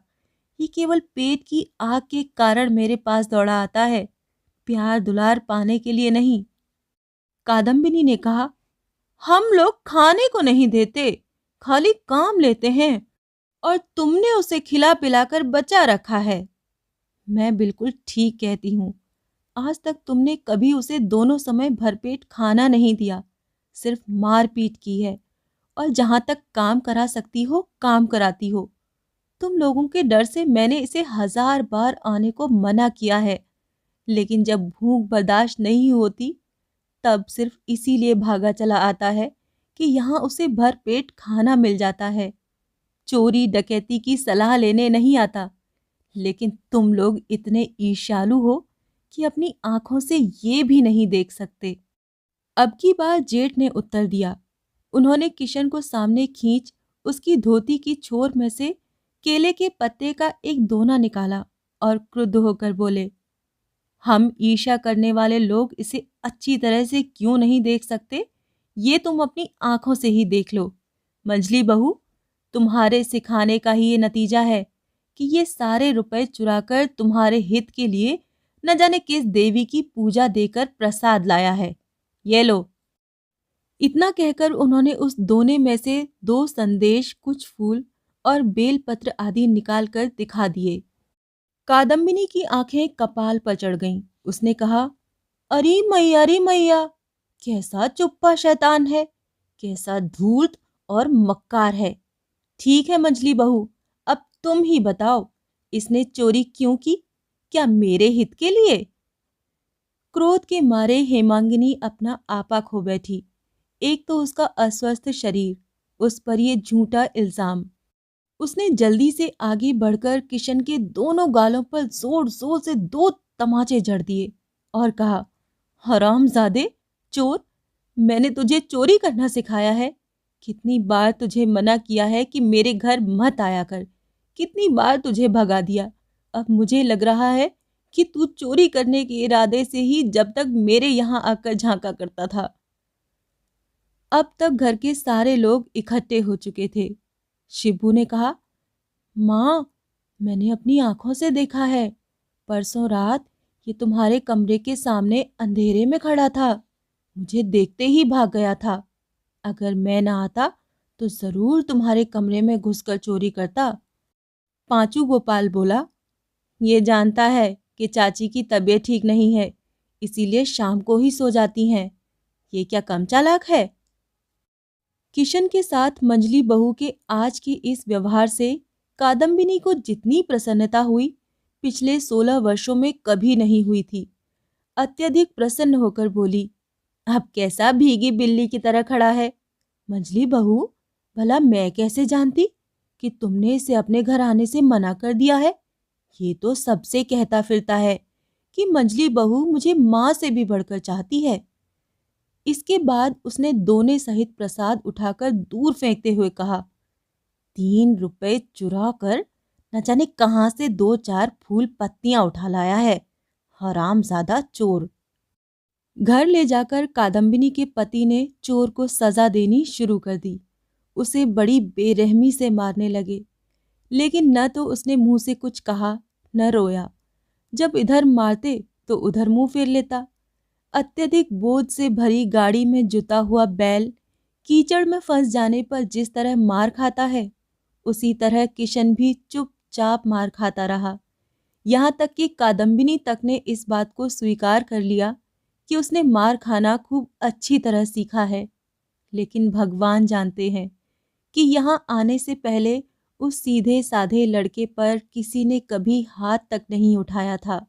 Speaker 1: ये केवल पेट की आग के कारण मेरे पास दौड़ा आता है, प्यार दुलार पाने के लिए नहीं। कादम्बिनी ने कहा, हम लोग खाने को नहीं देते, खाली काम लेते हैं, और तुमने उसे खिला पिलाकर बचा रखा है। मैं बिल्कुल ठीक कहती हूँ। आज तक तुमने कभी उसे दोनों समय भरपेट खाना नहीं दिया, सिर्फ मार पीट की है, और जहां तक काम करा सकती हो काम कराती हो। तुम लोगों के डर से मैंने इसे 1000 बार आने को मना किया है, लेकिन जब भूख बर्दाश्त नहीं होती तब सिर्फ इसीलिए भागा चला आता है कि यहाँ उसे भरपेट खाना मिल जाता है। चोरी डकैती की सलाह लेने नहीं आता, लेकिन तुम लोग इतने ईर्ष्यालु हो कि अपनी आंखों से ये भी नहीं देख सकते। अब की बार जेठ ने उत्तर दिया। उन्होंने किशन को सामने खींच उसकी धोती की छोर में से केले के पत्ते का एक दोना निकाला और क्रुद्ध होकर बोले, हम ईर्ष्या करने वाले लोग इसे अच्छी तरह से क्यों नहीं देख सकते, ये तुम अपनी आंखों से ही देख लो। मंझली बहू, तुम्हारे सिखाने का ही ये नतीजा है कि ये सारे रुपए चुराकर तुम्हारे हित के लिए न जाने किस देवी की पूजा देकर प्रसाद लाया है। ये लो। इतना कहकर उन्होंने उस दोने में से 2 संदेश, कुछ फूल और बेलपत्र आदि निकालकर दिखा दिए। कादम्बिनी की आंखें कपाल पर चढ़ गईं। उसने कहा, अरे मैया, कैसा चुप्पा शैतान है, कैसा धूर्त और मक्कार है। ठीक है मंझली बहू, अब तुम ही बताओ, इसने चोरी क्यों की? क्या मेरे हित के लिए? क्रोध के मारे हेमांगिनी अपना आपा खो बैठी। एक तो उसका अस्वस्थ शरीर, उस पर ये झूठा इल्जाम। उसने जल्दी से आगे बढ़कर किशन के दोनों गालों पर जोर जोर से 2 तमाचे जड़ दिए और कहा, हरामजादे, चोर, मैंने तुझे चोरी करना सिखाया है? कितनी बार तुझे मना किया है कि मेरे घर मत आया कर, कितनी बार तुझे भगा दिया। अब मुझे लग रहा है कि तू चोरी करने के इरादे से ही जब तक मेरे यहाँ आकर झांका करता था। अब तक घर के सारे लोग इकट्ठे हो चुके थे। शिबू ने कहा, माँ, मैंने अपनी आंखों से देखा है। परसों रात ये तुम्हारे कमरे के सामने अंधेरे में खड़ा था, मुझे देखते ही भाग गया था। अगर मैं ना आता तो जरूर तुम्हारे कमरे में घुसकर चोरी करता। पांचू गोपाल बोला, ये जानता है कि चाची की तबीयत ठीक नहीं है, इसीलिए शाम को ही सो जाती हैं। ये क्या कम चालाक है? किशन के साथ मंझली बहू के आज के इस व्यवहार से कादम्बिनी को जितनी प्रसन्नता हुई पिछले 16 वर्षों में कभी नहीं हुई थी। अत्यधिक प्रसन्न होकर बोली, अब कैसा भीगी बिल्ली की तरह खड़ा है। मंझली बहू, भला मैं कैसे जानती कि तुमने इसे अपने घर आने से मना कर दिया है? ये तो सबसे कहता फिरता है कि मंझली बहू मुझे माँ से भी बढ़कर चाहती है। इसके बाद उसने दोने सहित प्रसाद उठाकर दूर फेंकते हुए कहा, 3 रुपए चुरा कर न जाने कहां से 2-4 फूल पत्तियां उठा लाया है, हरामजादा चोर। घर ले जाकर कादम्बिनी के पति ने चोर को सजा देनी शुरू कर दी। उसे बड़ी बेरहमी से मारने लगे, लेकिन न तो उसने मुंह से कुछ कहा न रोया। जब इधर मारते तो उधर मुंह फेर लेता। अत्यधिक बोझ से भरी गाड़ी में जुता हुआ बैल कीचड़ में फंस जाने पर जिस तरह मार खाता है, उसी तरह किशन भी चुपचाप मार खाता रहा। यहाँ तक कि कादम्बिनी तक ने इस बात को स्वीकार कर लिया कि उसने मार खाना खूब अच्छी तरह सीखा है। लेकिन भगवान जानते हैं कि यहाँ आने से पहले उस सीधे साधे लड़के पर किसी ने कभी हाथ तक नहीं उठाया था।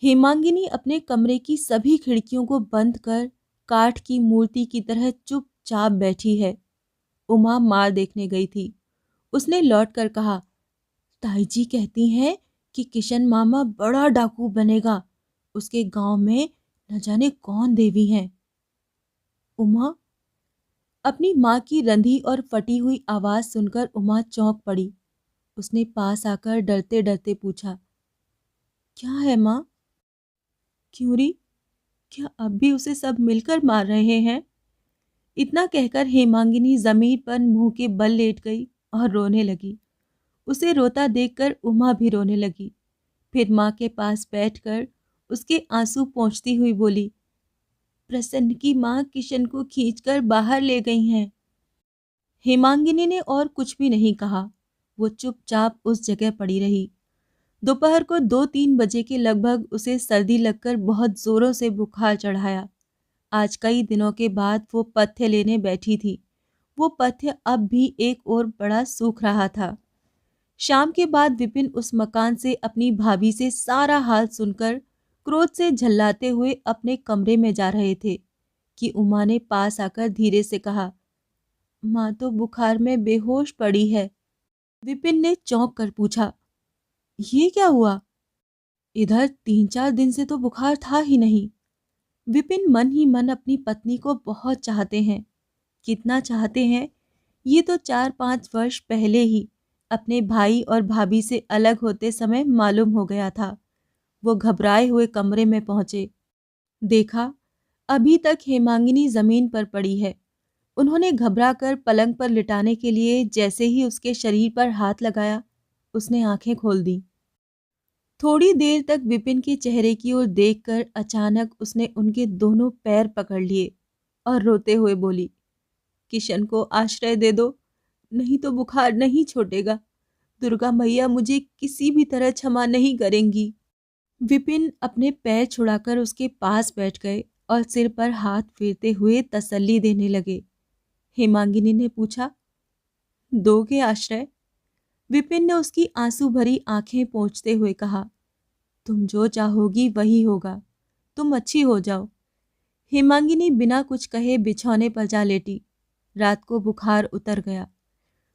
Speaker 1: हेमांगिनी अपने कमरे की सभी खिड़कियों को बंद कर काठ की मूर्ति की तरह चुपचाप बैठी है। उमा मार देखने गई थी। उसने लौटकर कहा, ताई जी कहती हैं कि किशन मामा बड़ा डाकू बनेगा। उसके गांव में न जाने कौन देवी हैं। उमा, अपनी माँ की रंधी और फटी हुई आवाज सुनकर उमा चौंक पड़ी। उसने पास आकर डरते डरते पूछा, क्या है माँ? क्यों री? क्या अब भी उसे सब मिलकर मार रहे हैं? इतना कहकर हेमांगिनी जमीन पर मुंह के बल लेट गई और रोने लगी। उसे रोता देखकर उमा भी रोने लगी। फिर माँ के पास बैठकर उसके आंसू पोंछती हुई बोली, प्रसन्न की माँ किशन को खींचकर बाहर ले गई हैं। हेमांगिनी ने और कुछ भी नहीं कहा। वो चुपचाप उस जगह पड़ी रही। दोपहर को 2-3 बजे के लगभग उसे सर्दी लगकर बहुत जोरों से बुखार चढ़ाया। आज कई दिनों के बाद वो पथ्य लेने बैठी थी। वो पथ्य अब भी एक ओर बड़ा सूख रहा था। शाम के बाद विपिन उस मकान से अपनी भाभी से सारा हाल सुनकर क्रोध से झल्लाते हुए अपने कमरे में जा रहे थे कि उमा ने पास आकर धीरे से कहा, माँ तो बुखार में बेहोश पड़ी है। विपिन ने चौंक कर पूछा, ये क्या हुआ? इधर 3-4 दिन से तो बुखार था ही नहीं। विपिन मन ही मन अपनी पत्नी को बहुत चाहते हैं। कितना चाहते हैं, ये तो 4-5 वर्ष पहले ही अपने भाई और भाभी से अलग होते समय मालूम हो गया था। वो घबराए हुए कमरे में पहुंचे। देखा, अभी तक हेमांगिनी जमीन पर पड़ी है। उन्होंने घबरा कर पलंग पर लिटाने के लिए जैसे ही उसके शरीर पर हाथ लगाया, उसने आंखें खोल दी। थोड़ी देर तक विपिन के चेहरे की ओर देखकर अचानक उसने उनके दोनों पैर पकड़ लिए और रोते हुए बोली, किशन को आश्रय दे दो, नहीं तो बुखार नहीं छोड़ेगा। दुर्गा मैया मुझे किसी भी तरह क्षमा नहीं करेंगी। विपिन अपने पैर छुड़ाकर उसके पास बैठ गए और सिर पर हाथ फेरते हुए तसल्ली देने लगे। हेमांगिनी ने पूछा, दोगे आश्रय? विपिन ने उसकी आंसू भरी आंखें पोंछते हुए कहा, तुम जो चाहोगी वही होगा। तुम अच्छी हो जाओ। हेमांगिनी बिना कुछ कहे बिछौने पर जा लेटी। रात को बुखार उतर गया।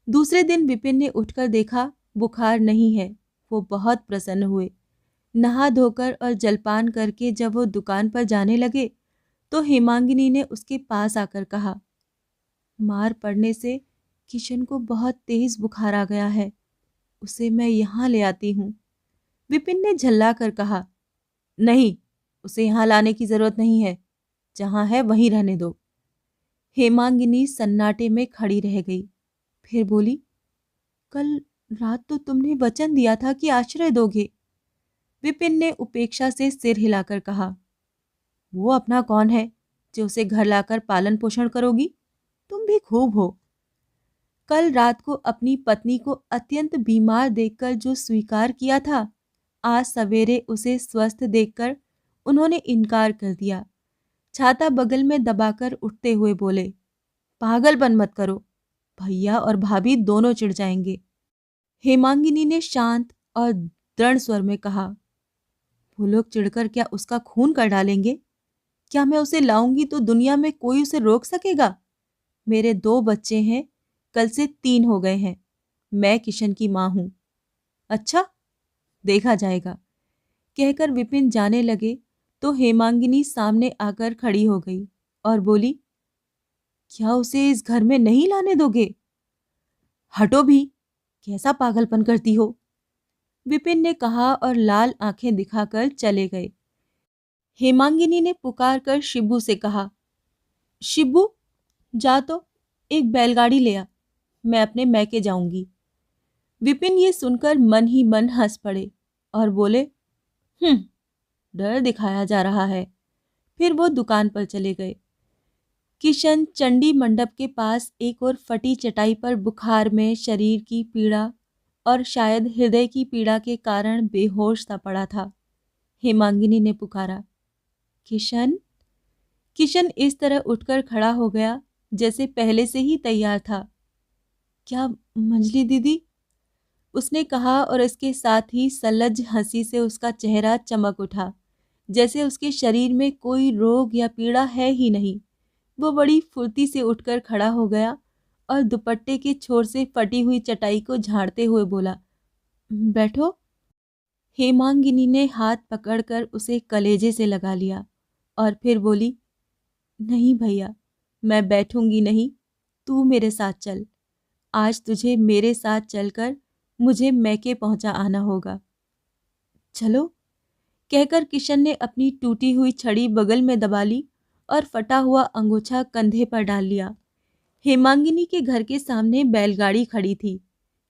Speaker 1: दूसरे दिन विपिन ने उठकर देखा, बुखार नहीं है। वो बहुत प्रसन्न हुए। नहा धोकर और जलपान करके जब वो दुकान पर जाने लगे तो हेमांगिनी ने उसके पास आकर कहा, मार पड़ने से किशन को बहुत तेज बुखार आ गया है। उसे मैं यहाँ ले आती हूँ। विपिन ने झल्ला कर कहा, नहीं, उसे यहाँ लाने की जरूरत नहीं है। जहाँ है वहीं रहने दो। हेमांगिनी सन्नाटे में खड़ी रह गई। फिर बोली, कल रात तो तुमने वचन दिया था कि आश्रय दोगे। विपिन ने उपेक्षा से सिर हिलाकर कहा, वो अपना कौन है जो उसे घर लाकर पालन पोषण करोगी? तुम भी खूब हो। कल रात को अपनी पत्नी को अत्यंत बीमार देखकर जो स्वीकार किया था, आज सवेरे उसे स्वस्थ देखकर उन्होंने इनकार कर दिया। छाता बगल में दबाकर उठते हुए बोले, पागलपन मत करो, भैया और भाभी दोनों चिढ़ जाएंगे। हेमांगिनी ने शांत और दृढ़ स्वर में कहा, वो लोग चिढ़कर क्या उसका खून कर डालेंगे? क्या मैं उसे लाऊंगी तो दुनिया में कोई उसे रोक सकेगा? मेरे 2 बच्चे हैं, कल से 3 हो गए हैं। मैं किशन की माँ हूं। अच्छा, देखा जाएगा। कहकर विपिन जाने लगे तो हेमांगिनी सामने आकर खड़ी हो गई और बोली, क्या उसे इस घर में नहीं लाने दोगे? हटो भी, कैसा पागलपन करती हो? विपिन ने कहा और लाल आंखें दिखाकर चले गए। हेमांगिनी ने पुकार कर शिबू से कहा, शिबू, जा तो एक बैलगाड़ी ले आ, मैं अपने मैके जाऊंगी। विपिन ये सुनकर मन ही मन हंस पड़े और बोले, डर दिखाया जा रहा है। फिर वो दुकान पर चले गए। किशन चंडी मंडप के पास एक और फटी चटाई पर बुखार में शरीर की पीड़ा और शायद हृदय की पीड़ा के कारण बेहोश सा पड़ा था। हेमांगिनी ने पुकारा, किशन। किशन इस तरह उठकर खड़ा हो गया जैसे पहले से ही तैयार था। क्या मंजली दीदी? उसने कहा और इसके साथ ही सलज्ज हंसी से उसका चेहरा चमक उठा, जैसे उसके शरीर में कोई रोग या पीड़ा है ही नहीं। वो बड़ी फुर्ती से उठकर खड़ा हो गया और दुपट्टे के छोर से फटी हुई चटाई को झाड़ते हुए बोला, बैठो। हेमांगिनी ने हाथ पकड़कर उसे कलेजे से लगा लिया और फिर बोली, नहीं भैया, मैं बैठूंगी नहीं, तू मेरे साथ चल। आज तुझे मेरे साथ चलकर मुझे मैके पहुंचा आना होगा। चलो, कहकर किशन ने अपनी टूटी हुई छड़ी बगल में दबा ली और फटा हुआ अंगूछा कंधे पर डाल लिया। हेमांगिनी के घर के सामने बैलगाड़ी खड़ी थी।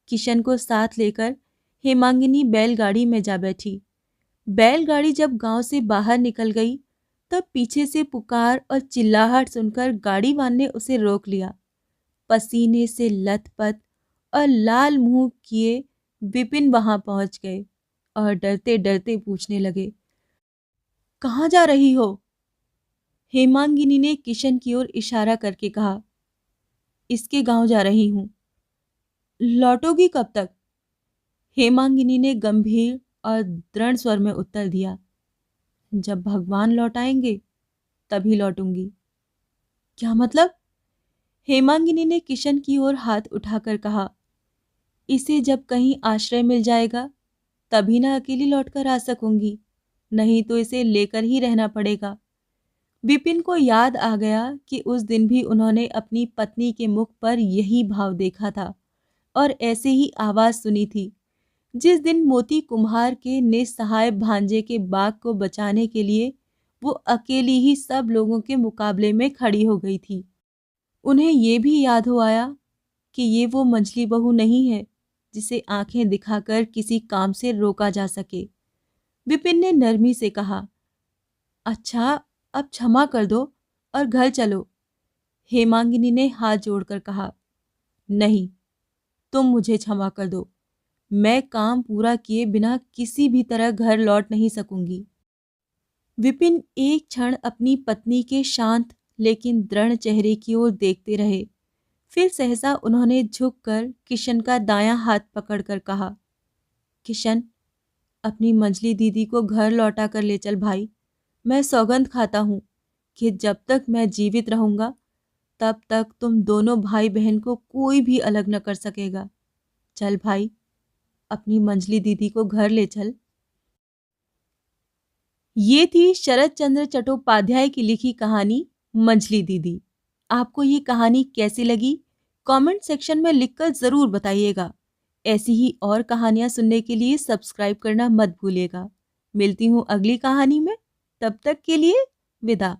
Speaker 1: किशन को साथ लेकर हेमांगिनी बैलगाड़ी में जा बैठी। बैलगाड़ी जब गांव से बाहर निकल गई तब पीछे से पुकार और चिल्लाहट सुनकर गाड़ी वाले ने उसे रोक लिया। पसीने से लथपथ और लाल मुंह किए विपिन वहां पहुंच गए और डरते डरते पूछने लगे, कहाँ जा रही हो? हेमांगिनी ने किशन की ओर इशारा करके कहा, इसके गांव जा रही हूं। लौटोगी कब तक? हेमांगिनी ने गंभीर और दृढ़ स्वर में उत्तर दिया, जब भगवान लौटाएंगे तभी लौटूंगी। क्या मतलब? हेमांगिनी ने किशन की ओर हाथ उठाकर कहा, इसे जब कहीं आश्रय मिल जाएगा तभी ना अकेली लौटकर आ सकूंगी, नहीं तो इसे लेकर ही रहना पड़ेगा। विपिन को याद आ गया कि उस दिन भी उन्होंने अपनी पत्नी के मुख पर यही भाव देखा था और ऐसे ही आवाज सुनी थी जिस दिन मोती कुम्हार के निस्सहाय भांजे के बाग को बचाने के लिए वो अकेली ही सब लोगों के मुकाबले में खड़ी हो गई थी। उन्हें ये भी याद हो आया कि ये वो मंझली बहू नहीं है जिसे आंखें दिखाकर किसी काम से रोका जा सके। विपिन ने नरमी से कहा, अच्छा, अब क्षमा कर दो और घर चलो। हेमांगिनी ने हाथ जोड़कर कहा, नहीं, तुम मुझे क्षमा कर दो। मैं काम पूरा किए बिना किसी भी तरह घर लौट नहीं सकूंगी। विपिन एक क्षण अपनी पत्नी के शांत लेकिन दृढ़ चेहरे की ओर देखते रहे। फिर सहसा उन्होंने झुककर किशन का दायां हाथ पकड़कर कहा, किशन, अपनी मंजली दीदी को घर लौटा कर ले चल भाई। मैं सौगंध खाता हूं कि जब तक मैं जीवित रहूंगा तब तक तुम दोनों भाई बहन को कोई भी अलग न कर सकेगा। चल भाई, अपनी मंजली दीदी को घर ले चल। ये थी शरत चंद्र चट्टोपाध्याय की लिखी कहानी मंजली दीदी। आपको ये कहानी कैसी लगी? कमेंट सेक्शन में लिखकर जरूर बताइएगा। ऐसी ही और कहानियां सुनने के लिए सब्सक्राइब करना मत भूलिएगा। मिलती हूँ अगली कहानी में, तब तक के लिए विदा।